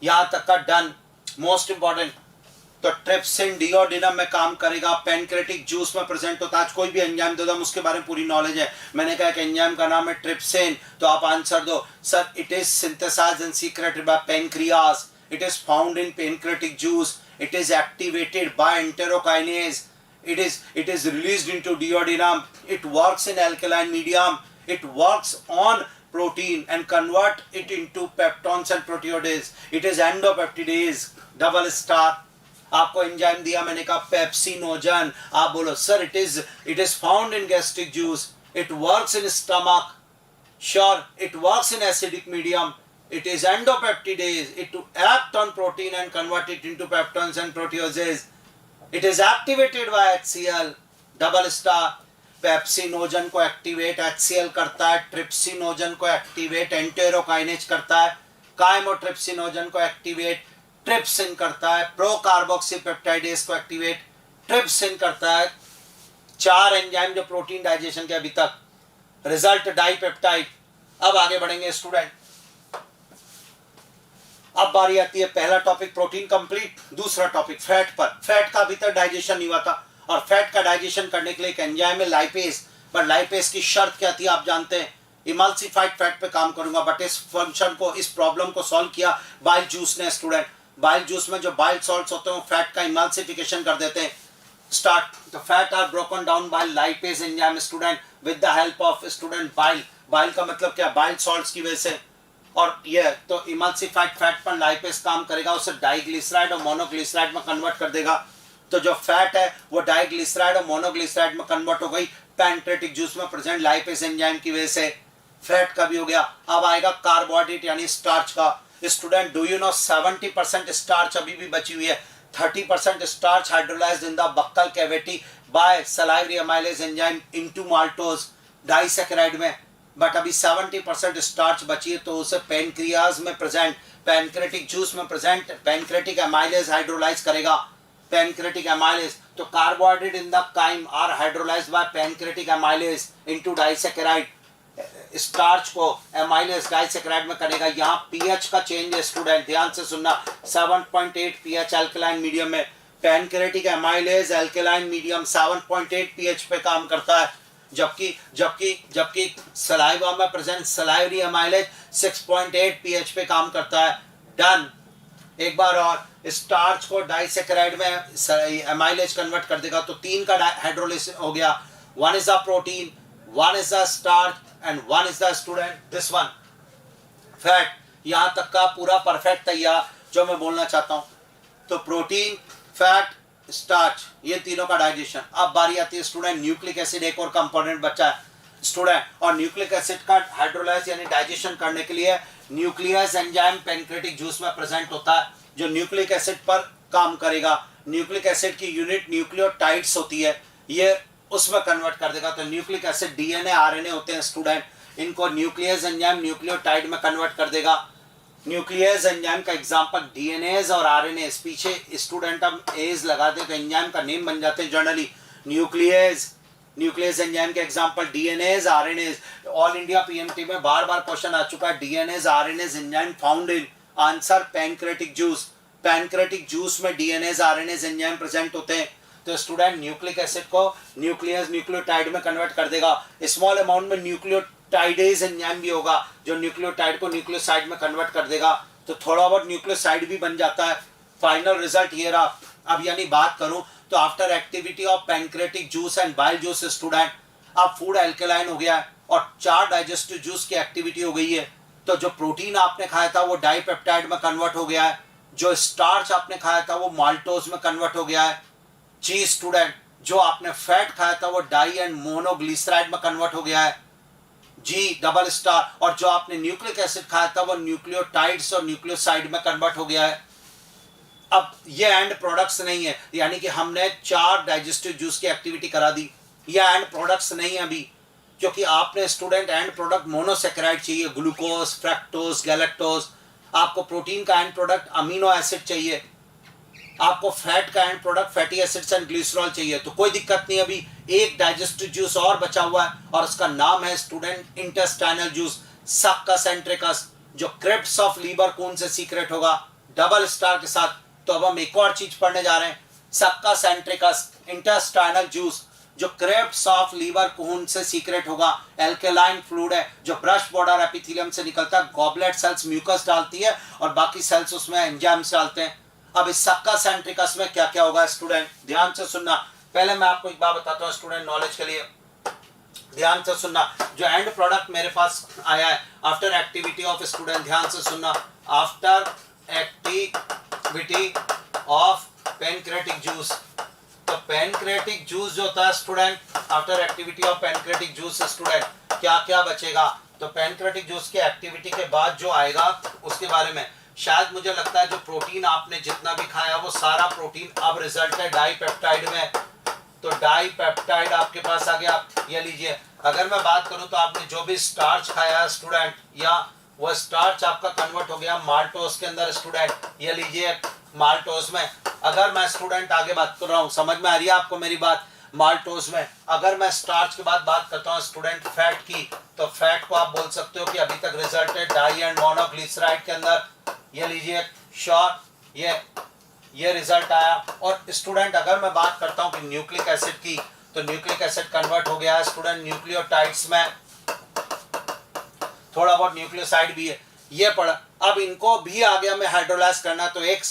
यहां तक का डन। मोस्ट इंपॉर्टेंट, तो ट्रिप्सिन डिओडिनम में काम करेगा, पैनक्रेटिक जूस में प्रेजेंट होता है। आज कोई भी एंजाइम दे दो, उसके बारे में पूरी नॉलेज है। मैंने कहा कि एंजाइम का नाम है ट्रिप्सिन, तो आप आंसर दो sir, it is synthesised and secreted by pancreas, it is found in pancreatic juice, it is activated by enterokinase, it is released into duodenum, it works in alkaline medium, it works on protein and convert it into peptones and proteoids, it is endopeptidase, double star। आपको एंजाइम दिया, मैंने कहा पेप्सिनोजन, आप बोलो sir it is found in gastric juice, it works in stomach, sure, it works in acidic medium, it is endopeptidase, it to act on protein and convert it into peptones and proteases, it is activated by HCl, double star। Pepsinogen को एक्टिवेट HCl करता है, ट्रिप्सिनोजन को एक्टिवेट एंटेरोकाइनेज करता है, काइमोट्रिप्सिनोजन को एक्टिवेट ट्रिप्सिन करता है, प्रोकार्बोक्सीपेप्टाइडेज को एक्टिवेट ट्रिप्सिन करता है। 4 एंजाइम जो प्रोटीन डाइजेशन के अभी तक, रिजल्ट डाइपेप्टाइड। अब आगे बढ़ेंगे स्टूडेंट, अब बारी आती है पहला टॉपिक प्रोटीन कंप्लीट, दूसरा टॉपिक फैट पर। फैट का अभी तक डाइजेशन नहीं हुआ था, और फैट का डाइजेशन करने के लिए एक एंजाइम है लाइपेज, पर लाइपेज की शर्त क्या थी आप जानते हैं, इमल्सिफाइड फैट पे काम करूंगा। बट इस फंक्शन को, इस प्रॉब्लम को सॉल्व किया बाइल जूस ने स्टूडेंट। बाइल जूस में जो बाइल सॉल्ट्स होते हैं वो फैट का इमल्सिफिकेशन कर देते हैं। Start, the fat are broken down by lipase enzyme student with the help of student bile. Bile का मतलब क्या, बाइल सॉल्ट्स की वजह से। और ये तो इमल्सिफाइड फैट पर लाइपेज काम करेगा, उसे डाइग्लिसराइड और मोनोग्लिसराइड में कन्वर्ट कर देगा। तो जो फैट है वो डाइग्लिसराइड और मोनोग्लिसराइड में कन्वर्ट हो गई पैनक्रेटिक जूस में प्रेजेंट लाइपेज एंजाइम की वजह से। फैट का भी हो गया। अब आएगा कार्बोहाइड्रेट यानी स्टार्च का। Student do you know 70% starch अभी भी बची हुई है। 30% starch hydrolysed in the buccal cavity by salivary amylase enzyme into maltose disaccharide में, बट अभी 70% स्टार्च बची है, तो उसे पैनक्रियाज में प्रेजेंट, पैनक्रेटिक जूस में प्रेजेंट पैनक्रेटिक अमाइलेज हाइड्रोलाइज करेगा। पैनक्रेटिक अमाइलेज, तो carbohydrate in the chyme are hydrolysed by pancreatic amylase into disaccharide. Starch को एमाइलेज डाइसैकेराइड में करेगा। यहाँ पीएच का चेंज है स्टूडेंट, ध्यान से सुनना। 7.8 पीएच अल्कलाइन मीडियम में, pancreatic amylase alkaline medium 7.8 pH पे काम करता है, जबकि सलाइवा में प्रेजेंट सलाइवरी एमाइलेज 6.8 पीएच पे काम करता है। डन। एक बार और, स्टार्च को डाइसैकेराइड में एमाइलेज कन्वर्ट कर देगा, तो 3 का हाइड्रोलाइज हो गया। One is the protein, one is the starch and one is the student this one fat. यहां तक का पूरा परफेक्ट तैयार जो मैं बोलना चाहता हूं। तो प्रोटीन, फैट, स्टार्च, ये तीनों का डाइजेशन। अब बारी आती है स्टूडेंट न्यूक्लिक एसिड, एक और कंपोनेंट बचा है स्टूडेंट, और न्यूक्लिक एसिड का हाइड्रोलाइज यानी डाइजेशन करने के लिए न्यूक्लियस एंजाइम पैनक्रेटिक जूस में प्रेजेंट होता है, जो न्यूक्लिक एसिड पर काम करेगा। न्यूक्लिक एसिड की यूनिट न्यूक्लियोटाइड्स होती है, ये उसमें कन्वर्ट कर देगा। तो न्यूक्लिक एसिड डीएनए आरएनए होते हैं स्टूडेंट, इनको न्यूक्लियस एंजाइम न्यूक्लियोटाइड में कन्वर्ट कर देगा। न्यूक्लियस एंजाइम का एग्जांपल डीएनएज और आरएनएज, पीछे स्टूडेंट हम एज लगाते तो एंजाइम का नेम बन जाते हैं जनरली न्यूक्लियस एंजाइम के example DNAs RNase. All India PMT में बार बार क्वेश्चन आ चुका है, डीएनएज आरएनएज एंजाइम फाउंड इन, answer pancreatic juice. Pancreatic juice में डीएनएज आरएनएज एंजाइम प्रेजेंट होते हैं। तो स्टूडेंट न्यूक्लिक एसिड को न्यूक्लियस न्यूक्लियोटाइड में कन्वर्ट कर देगा। स्मॉल अमाउंट में न्यूक्लियोटाइडेज एंजाइम भी होगा जो न्यूक्लियोटाइड को न्यूक्लियोसाइड में कन्वर्ट कर देगा, तो थोड़ा बहुत न्यूक्लियोसाइड भी बन जाता है। फाइनल रिजल्ट ये रहा। अब यानी बात करूं तो after activity of pancreatic juice and bile juice student, अब फूड एल्केलाइन हो गया है और 4 डाइजेस्टिव जूस की एक्टिविटी हो गई है। तो जो प्रोटीन आपने खाया था वो डाइपेप्टाइड में कन्वर्ट हो गया है, जो स्टार्च आपने खाया था वो माल्टोज में कन्वर्ट हो गया है। जी स्टूडेंट, जो आपने फैट खाया था वो डाई एंड मोनोग्लिसराइड में कन्वर्ट हो गया है, जी डबल स्टार। और जो आपने न्यूक्लिक एसिड खाया था वो न्यूक्लियोटाइड्स और न्यूक्लियोसाइड में कन्वर्ट हो गया है। अब ये एंड प्रोडक्ट्स नहीं है, यानी कि हमने 4 डाइजेस्टिव जूस की एक्टिविटी करा दी, ये एंड प्रोडक्ट्स नहीं है अभी, क्योंकि आपने स्टूडेंट एंड प्रोडक्ट मोनोसेक्राइड चाहिए, ग्लूकोज, फ्रैक्टोज, गैलेक्टोज। आपको प्रोटीन का एंड प्रोडक्ट अमीनो एसिड चाहिए, आपको फैट का and product fatty acids and glycerol चाहिए। तो कोई दिक्कत नहीं, अभी एक डाइजेस्टिव जूस और बचा हुआ है और उसका नाम है student intestinal juice, succus entericus, जो क्रिप्स ऑफ लीबर कून से सीक्रेट होगा डबल स्टार के साथ। तो अब हम एक और चीज पढ़ने जा रहे हैं, सक्कस एंट्रिकस इंटेस्टाइनल जूस, जो क्रिप्स ऑफ लीवर कून से सीक्रेट होगा। एल्केलाइन फ्लूइड है जो ब्रश बॉर्डर एपिथेलियम से निकलता है, गॉबलेट सेल्स म्यूकस डालती है और बाकी सेल्स उसमें एंजाइम्स डालते हैं। अब इस सक्कस एंट्रिकस में क्या क्या होगा स्टूडेंट, ध्यान से सुनना। पहले मैं आपको एक बात बताता हूँ स्टूडेंट नॉलेज के लिए, ध्यान से सुनना। जो एंड प्रोडक्ट मेरे पास आया है आफ्टर एक्टिविटी ऑफ स्टूडेंट, ध्यान से सुनना, after activity of pancreatic juice. तो पैनक्रेटिक जूस जो होता है student, after activity of pancreatic juice student, क्या क्या बचेगा। तो पैनक्रेटिक जूस की एक्टिविटी के बाद जो आएगा उसके बारे में, शायद मुझे लगता है जो प्रोटीन आपने जितना भी खाया वो सारा प्रोटीन अब रिजल्ट है डाइपेप्टाइड में। तो डाइपेप्टाइड आपके पास आ गया, ये लीजिए। अगर मैं बात करूं तो आपने जो भी स्टार्च खाया स्टूडेंट, या वो स्टार्च आपका कन्वर्ट हो गया माल्टोज के अंदर स्टूडेंट, ये लीजिए माल्टोज में। अगर मैं स्टूडेंट आगे बात कर रहा हूँ, समझ में आ रही है आपको मेरी बात, माल्टोज में। अगर मैं स्टार्च के बाद बात करता हूँ स्टूडेंट फैट की, तो फैट को आप बोल सकते हो कि अभी तक रिजल्ट है डाई एंड मोनोग्लिसराइड के अंदर, ये लीजिए श्योर, ये रिजल्ट आया। और स्टूडेंट अगर मैं बात करता हूँ कि न्यूक्लिक एसिड की, तो न्यूक्लिक एसिड कन्वर्ट हो गया है स्टूडेंट न्यूक्लियोटाइड्स में, थोड़ा बहुत न्यूक्लियोसाइड भी है, ये पढ़ा। अब इनको भी आगे हमें हाइड्रोलाइज करना, तो एक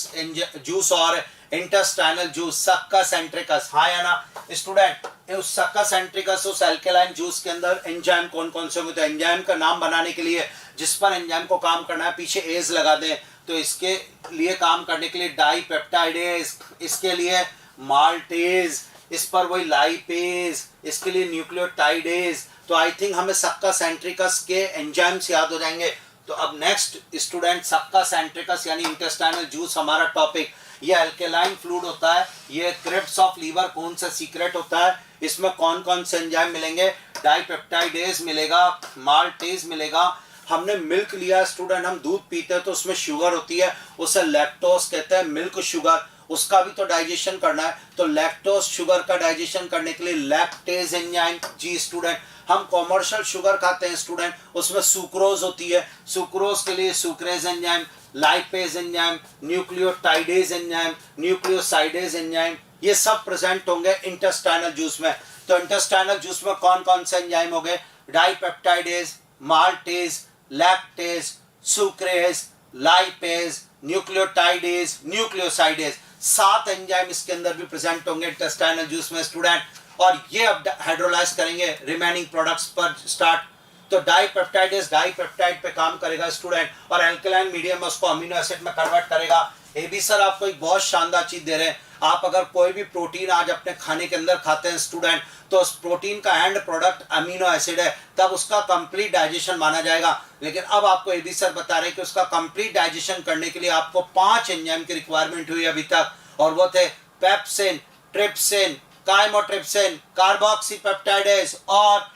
जूस और इंटेस्टाइनल जूस, सक्कस एंट्रिकस, हाँ या ना स्टूडेंट। उस सक्कस एंट्रिकस उस एल्केलाइन जूस के अंदर एंजाइम कौन कौन से होते हैं, एंजाइम का नाम बनाने के लिए जिस पर एंजाइम को काम करना है पीछे एज लगा दें, तो इसके लिए काम करने के लिए डाइपेप्टाइडेज, इसके लिए माल्टेज, इस पर वही लाइपेज, इसके लिए न्यूक्लियोटाइडेज। तो आई थिंक हमें सक्कस एंट्रिकस के एंजाइम्स याद हो जाएंगे। तो अब नेक्स्ट स्टूडेंट सक्कस एंट्रिकस यानी इंटेस्टाइनल जूस हमारा टॉपिक। ये अल्केलाइन फ्लूइड होता है, ये क्रिप्स ऑफ लीवर कौन सा सीक्रेट होता है, इसमें कौन कौन से एंजाइम मिलेंगे, डाइपेप्टाइडेज मिलेगा, माल्टेज मिलेगा। हमने मिल्क लिया स्टूडेंट, हम दूध पीते हैं तो उसमें शुगर होती है, उसे लैक्टोज कहते हैं, मिल्क शुगर, उसका भी तो डाइजेशन करना है। तो लैक्टोज शुगर का डाइजेशन करने के लिए लैक्टेज एंजाइम, जी स्टूडेंट। हम कॉमर्शियल शुगर खाते हैं स्टूडेंट, उसमें सुक्रोज होती है, सुक्रोज के लिए sucrase enzyme, lipase enzyme, nucleotidase enzyme, nucleosidase enzyme, ये सब प्रेजेंट होंगे इंटेस्टाइनल जूस में। तो इंटेस्टाइनल जूस में कौन कौन से एंजाइम हो गए, dipeptidase, maltase, lactase, sucrase, lipase, nucleotidase, nucleosidase, 7 enzyme इसके अंदर भी प्रेजेंट होंगे इंटेस्टाइनल जूस में स्टूडेंट। और ये अब हाइड्रोलाइज करेंगे रिमेनिंग प्रोडक्ट्स पर स्टार्ट। तो डाइपेप्टाइड पे काम करेगा स्टूडेंट, और एल्कलाइन मीडियम में उसको अमीनो एसिड में कन्वर्ट करेगा। ये भी सर आपको एक बहुत शानदार चीज दे रहे हैं, आप अगर कोई भी प्रोटीन आज अपने खाने के अंदर खाते हैं स्टूडेंट, तो उस प्रोटीन का एंड प्रोडक्ट अमीनो एसिड है, तब उसका कंप्लीट डाइजेशन माना जाएगा। लेकिन अब आपको ये भी सर बता रहे हैं कि उसका कंप्लीट डाइजेशन करने के लिए आपको 5 एंजाइम की रिक्वायरमेंट हुई अभी तक, और वो थे पेप्सिन, ट्रिप्सिन, काइमोट्रिप्सिन, कार्बोक्सीपेप्टाइडेज और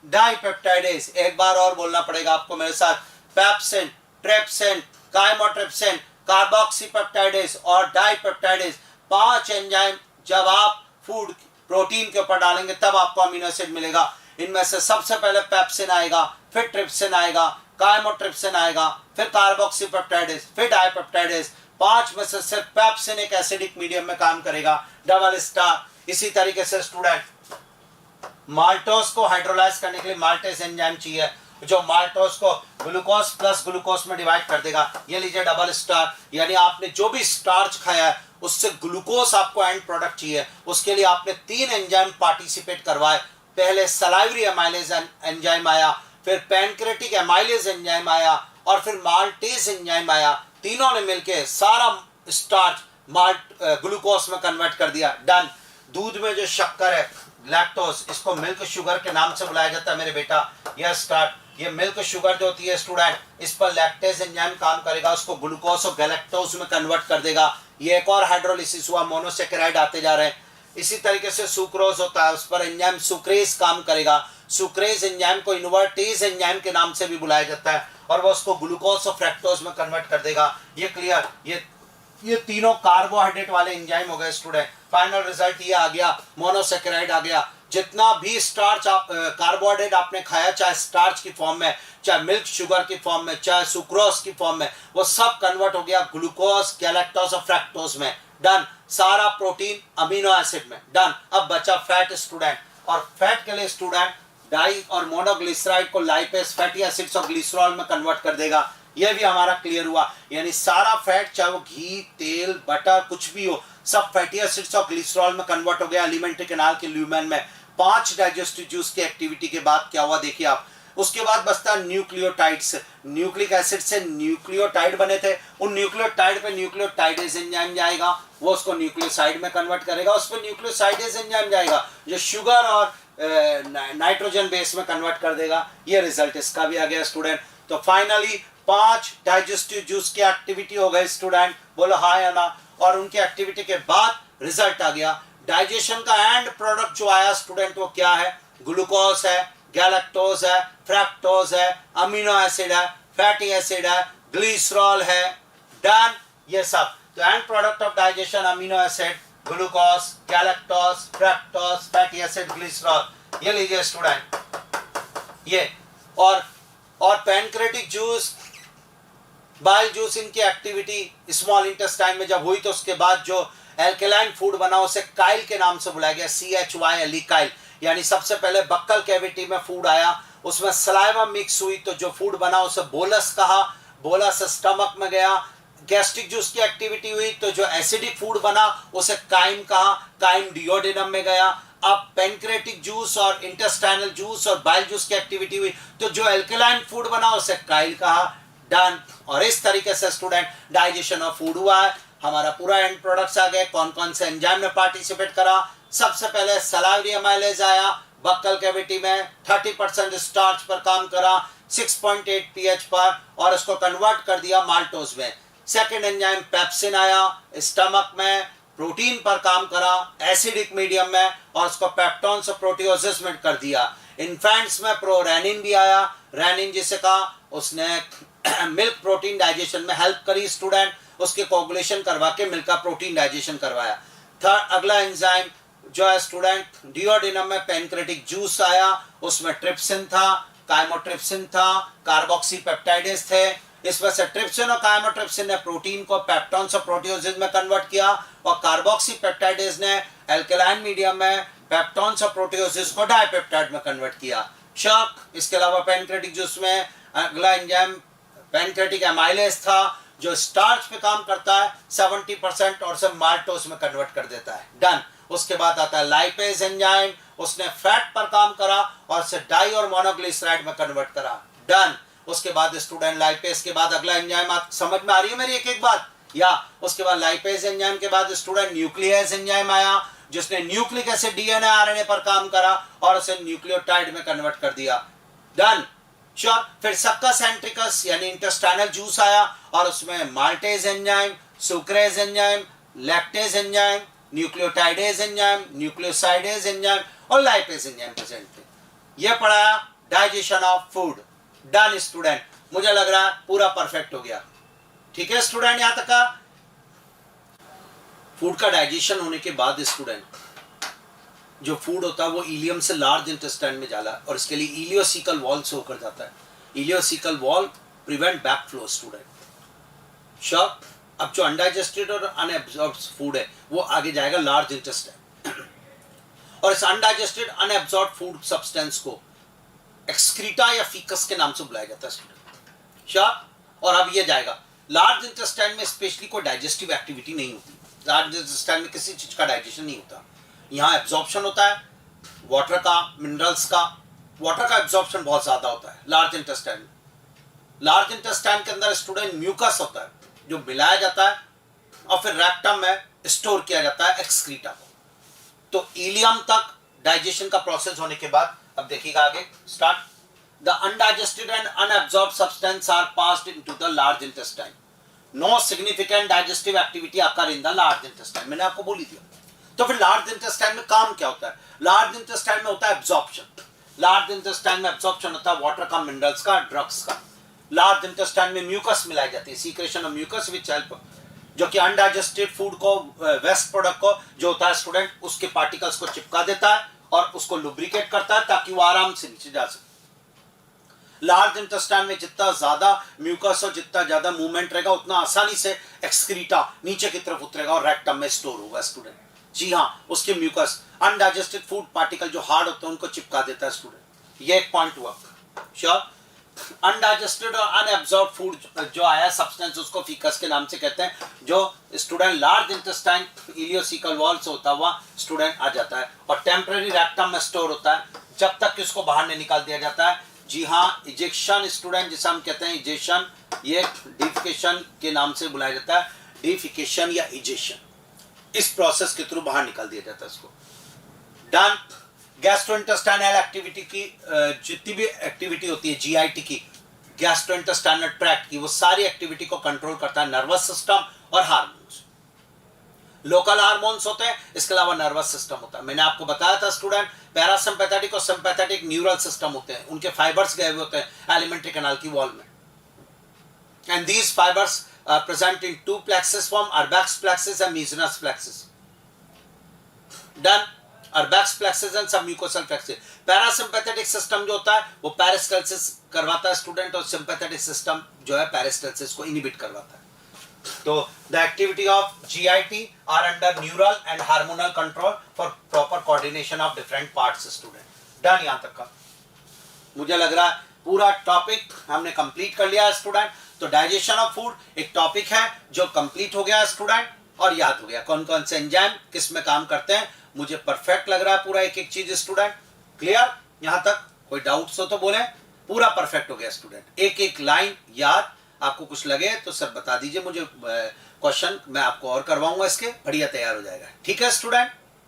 डाइपेप्टाइडेज। एक बार और बोलना पड़ेगा आपको मेरे साथ, पेप्सिन, ट्रिप्सिन, काइमोट्रिप्सिन, कार्बोक्सीपेप्टाइडेज और डाइपेप्टाइडेज। 5 एंजाइम जब आप फूड प्रोटीन के ऊपर डालेंगे तब आपको अमीनो एसिड मिलेगा। इनमें से सबसे पहले पेप्सिन आएगा, फिर ट्रिप्सिन आएगा, काइमोट्रिप्सिन आएगा, फिर कार्बोक्सीपेप्टाइडेज, फिर डाइपेप्टाइडेज। 5 में से सिर्फ पेप्सिन एक एसिडिक मीडियम में काम करेगा, डबल स्टार। इसी तरीके से स्टूडेंट माल्टोज को हाइड्रोलाइज करने के लिए माल्टेज एंजाइम चाहिए, जो माल्टोज को ग्लूकोज प्लस ग्लूकोज में डिवाइड कर देगा। ये लीजिए डबल स्टार, यानी आपने जो भी स्टार्च खाया है उससे ग्लूकोज आपको एंड प्रोडक्ट चाहिए, उसके लिए आपने 3 एंजाइम पार्टिसिपेट करवाए। पहले सलाइवरी एमाइलेज एंजाइम आया, फिर पैनक्रेटिक एमाइलेज एंजाइम आया, और फिर माल्टेज एंजाइम आया। तीनों ने मिलकर सारा स्टार्च ग्लूकोज में कन्वर्ट कर दिया। डन। दूध में जो शक्कर है लैक्टोज, इसको मिल्क शुगर के नाम से बुलाया जाता है मेरे बेटा। यह स्टार्ट, ये मिल्क शुगर जो होती है स्टूडेंट, इस पर लैक्टेज एंजाइम काम करेगा, उसको ग्लूकोज और गैलेक्टोज में कन्वर्ट कर देगा। ये एक और हाइड्रोलिसिस हुआ, मोनोसेकेराइड आते जा रहे हैं। इसी तरीके से सुक्रोज होता है, उस पर एंजाइम सुक्रेज काम करेगा। सुक्रेज एंजाइम को इन्वर्टेज एंजाइम के नाम से भी बुलाया जाता है, और वो उसको ग्लूकोज और फ्रैक्टोज में कन्वर्ट कर देगा। ये क्लियर। ये तीनों कार्बोहाइड्रेट वाले एंजाइम हो गए स्टूडेंट। फाइनल रिजल्ट ये आ गया, मोनोसेकेराइड आ गया। जितना भी स्टार्च कार्बोहाइड्रेट आपने खाया, चाहे स्टार्च की फॉर्म में, चाहे मिल्क शुगर की फॉर्म में, चाहे सुक्रोज की फॉर्म में, वो सब कन्वर्ट हो गया ग्लूकोज, गैलेक्टोज और फ्रैक्टोज में। डन। सारा प्रोटीन अमीनो एसिड में। डन। अब बचा फैट स्टूडेंट, और फैट के लिए स्टूडेंट डाई और मोनोग्लिसराइड को लाइपेज फैटी एसिड्स और ग्लिसरॉल में कन्वर्ट कर देगा। यह भी हमारा क्लियर हुआ, यानी सारा फैट, चाहे वो घी, तेल, बटर, कुछ भी हो, सब फैटी एसिड्स और ग्लिसरॉल में कन्वर्ट हो गया एलिमेंट्री कैनाल के ल्यूमेन में। 5 डाइजेस्टिव जूस की एक्टिविटी के बाद क्या हुआ देखिए आप। उसके बाद बचता है न्यूक्लियोटाइड्स। न्यूक्लिक एसिड से न्यूक्लियोटाइड बने थे, उन न्यूक्लियोटाइड पे न्यूक्लियोटाइडेज एंजाइम जाएगा, वो उसको न्यूक्लियोसाइड में कन्वर्ट करेगा। उस पर न्यूक्लियोसाइडेज एंजाइम जाएगा जो शुगर और नाइट्रोजन बेस में कन्वर्ट कर देगा। ये रिजल्ट इसका भी आ गया स्टूडेंट। तो फाइनली 5 डाइजेस्टिव जूस की एक्टिविटी हो गई स्टूडेंट, बोलो हाँ या ना। और उनकी एक्टिविटी के बाद रिजल्ट आ गया। डाइजेशन का एंड प्रोडक्ट जो आया स्टूडेंट, वो क्या है? ग्लूकोज है, गैलेक्टोज है, फ्रैक्टोज है, अमीनो एसिड है, फैटी एसिड है, ग्लिसरॉल है। डन। ये सब तो and product of digestion amino acid, glucose, galactose, fructose, fatty acid, glycerol. ये लीजिए स्टूडेंट, ये और पैनक्रेटिक जूस, बाइल जूस, इनकी एक्टिविटी स्मॉल इंटेस्टाइन में जब हुई तो उसके बाद जो एल्केलाइन फूड बना उसे काइल के नाम से बुलाया गया, CHYLE काइल। यानी सबसे पहले बक्कल कैविटी में फूड आया, उसमें सलाइवा मिक्स हुई, तो जो फूड बना उसे बोलस कहा, बोलस स्टमक में गया। गैस्ट्रिक जूस की एक्टिविटी हुई तो जो एसिडिक फूड बना उसे काइम कहा, काइम डिओडेनम में गया। अब पेनक्रेटिक जूस और इंटेस्टाइनल जूस और बाइल जूस की एक्टिविटी हुई तो जो एल्कलाइन फूड बना उसे काइल कहा। डन। और इस तरीके से स्टूडेंट डाइजेशन ऑफ फूड हुआ है। हमारा पूरा एंड प्रोडक्ट्स आ गए। कौन कौन से एंजाइम ने पार्टिसिपेट करा? सबसे पहले सलाइवरी एमाइलेज आया बक्कल कैविटी में, 30% स्टार्च पर काम करा, 6.8 pH पर, और उसको कन्वर्ट कर दिया माल्टोज में। सेकेंड एंजाइम पेप्सिन आया, स्टमक में प्रोटीन पर काम करा, एसिडिक मीडियम में, और उसको पेप्टोन्स और प्रोटियोसिस में कर दिया। इन्फेंट्स में प्रोरेनिन भी आया, रेनिन जिसे कहा, उसने मिल्क प्रोटीन डाइजेशन में हेल्प करी स्टूडेंट, उसके कोगुलेशन करवा के मिल्क का प्रोटीन डाइजेशन करवाया। थर्ड अगला एंजाइम जो है स्टूडेंट डिओडेनम में पेनक्रेटिक जूस आया, उसमें ट्रिप्सिन था, काइमोट्रिप्सिन था, कार्बोक्सीपेप्टाइडेज थे। इसमें से ट्रिप्सिन और काइमोट्रिप्सिन ने प्रोटीन को पेप्टोन्स और प्रोटियोसिस में कन्वर्ट किया, और कार्बोक्सीपेप्टाइडेज ने एल्कलाइन मीडियम में पेप्टोन्स और प्रोटियोसिस को डाइपेप्टाइड में कन्वर्ट किया। शक। इसके अलावा पेनक्रेटिक जूस में अगला एंजाइम पेनक्रेटिक एमाइलेज था जो स्टार्च पे काम करता है 70% और उसे माल्टोज में कन्वर्ट कर देता है। डन। उसके बाद आता है लाइपेज एंजाइम, उसने फैट पर काम करा और उसे डाई और मोनोग्लिसराइड में कन्वर्ट करा, डन। उसके बाद स्टूडेंट लाइपेज के बाद अगला एंजाइम, आप समझ में आ रही है मेरी एक एक बात, या उसके बाद लाइपेज एंजाइम के बाद स्टूडेंट न्यूक्लियस एंजाइम आया, जिसने न्यूक्लिक एसिड डीएनए आरएनए पर काम करा और उसे न्यूक्लियोटाइड में कन्वर्ट कर दिया, डन। श्योर। फिर सक्कस एंट्रिकस यानी इंटेस्टाइनल जूस आया और उसमें maltase enzyme, sucrase enzyme, lactase enzyme, nucleotidase enzyme, nucleosidase enzyme और लाइपेज एंजाइम प्रेजेंट थे। यह पढ़ाया digestion of food, done student. मुझे लग रहा है पूरा परफेक्ट हो गया, ठीक है स्टूडेंट। यहां तक का फूड का डाइजेशन होने के बाद स्टूडेंट जो फूड होता है वो इलियम से लार्ज इंटेस्टाइन में जाला और इसके लिए इलियोसिकल वॉल से होकर जाता है। Ileocaecal wall prevent back flow student. Sure. अब जो अनडाइजेस्टेड और अनएब्जॉर्ब्ड फूड है वो आगे जाएगा लार्ज इंटेस्टाइन और इस अनडाइजेस्टेड अनएब्जॉर्ब्ड फूड सब्सटेंस को एक्सक्रीटा या फीकस के नाम से बुलाया जाता है स्टूडेंट। श्योर। और अब ये जाएगा लार्ज इंटेस्टाइन में, स्पेशली कोई डाइजेस्टिव एक्टिविटी नहीं होती। लार्ज इंटेस्टाइन में किसी चीज का डाइजेशन नहीं होता, यहाँ एब्जॉर्प्शन होता है वाटर का, मिनरल्स का। वाटर का एब्जॉर्प्शन बहुत ज्यादा होता है लार्ज इंटेस्टाइन में। लार्ज इंटेस्टाइन के अंदर स्टूडेंट म्यूकस होता है जो मिलाया जाता है और फिर रेक्टम में स्टोर किया जाता है एक्सक्रीटा को। तो इलियम तक डाइजेशन का प्रोसेस होने के बाद अब देखिएगा आगे start. The undigested and unabsorbed substance are passed into the large intestine. No significant digestive activity occur in the large intestine. मैंने आपको बोली थी। तो फिर लार्ज इंटेस्टाइन में काम क्या होता है? लार्ज इंटेस्टाइन में होता है एब्जॉर्प्शन। लार्ज इंटेस्टाइन में एब्जॉर्प्शन होता है वाटर का, मिनरल्स का, ड्रग्स का। लार्ज इंटेस्टाइन में म्यूकस मिलाई जाती है, secretion of mucus which help, जो कि अनडाइजेस्टेड फूड को, वेस्ट प्रोडक्ट को जो होता है स्टूडेंट उसके पार्टिकल्स को चिपका देता है और उसको लुब्रिकेट करता है ताकि वो आराम से नीचे जा सके। लार्ज इंटेस्टाइन में जितना ज्यादा म्यूकस और जितना ज्यादा मूवमेंट रहेगा उतना आसानी से एक्सक्रीटा नीचे की तरफ उतरेगा और रेक्टम में स्टोर होगा स्टूडेंट। जी हाँ, उसके म्यूकस अनडाइजेस्टेड फूड पार्टिकल जो हार्ड होते हैं उनको चिपका देता है स्टूडेंट। ये एक पॉइंट हुआ। श्योर। अनडाइजेस्टेड और अनएब्जॉर्ब फूड जो आया सब्सटेंस उसको फीकस के नाम से कहते हैं, जो student large intestine ileocaecal wall से होता हुआ स्टूडेंट आ जाता है और टेम्पररी रेक्टम में स्टोर होता है जब तक कि उसको बाहर नहीं निकाल दिया जाता है। जी हाँ, इजेक्शन स्टूडेंट जिसे हम कहते हैं इजेक्शन, ये डिफिकेशन के नाम से बुलाया जाता है। डिफिकेशन या इजेक्शन, इस प्रोसेस के थ्रू बाहर निकाल दिया जाता है इसको। डन। गैस्ट्रोइंटेस्टाइनल एक्टिविटी की जितनी भी एक्टिविटी होती है जीआईटी की, गैस्ट्रोइंटेस्टाइनल ट्रैक्ट की, वो सारी एक्टिविटी को कंट्रोल करता है नर्वस सिस्टम और हार्मोन्स। लोकल हार्मोन्स होते हैं, इसके अलावा नर्वस सिस्टम होता है। मैंने आपको बताया था स्टूडेंट, पैरासिम्पैथेटिक और सिंपैथेटिक न्यूरल सिस्टम होते हैं, उनके फाइबर्स गए हुए होते हैं एलिमेंट्री कैनाल की वॉल में। And these fibres present in two plexus form, Urbax plexus and Meisner's plexus. Done. Urbax plexus and submucosal plexus. Parasympathetic system जो होता है वो peristalsis करवाता है स्टूडेंट और sympathetic system जो है peristalsis को inhibit करवाता है। तो the activity of GIT are under neural and hormonal control for proper coordination of different parts student. Done यहाँ तक का। मुझे लग रहा है पूरा टॉपिक हमने कंप्लीट कर लिया स्टूडेंट। तो डाइजेशन ऑफ फूड एक टॉपिक है जो कंप्लीट हो गया स्टूडेंट और याद हो गया कौन कौन से एंजाइम किस में काम करते हैं। मुझे परफेक्ट लग रहा है पूरा एक एक चीज स्टूडेंट। क्लियर? यहां तक कोई डाउट्स हो तो बोले। पूरा परफेक्ट हो गया स्टूडेंट, एक एक लाइन याद। आपको कुछ लगे तो सर बता दीजिए मुझे, क्वेश्चन मैं आपको और करवाऊंगा, इसके बढ़िया तैयार हो जाएगा। ठीक है स्टूडेंट?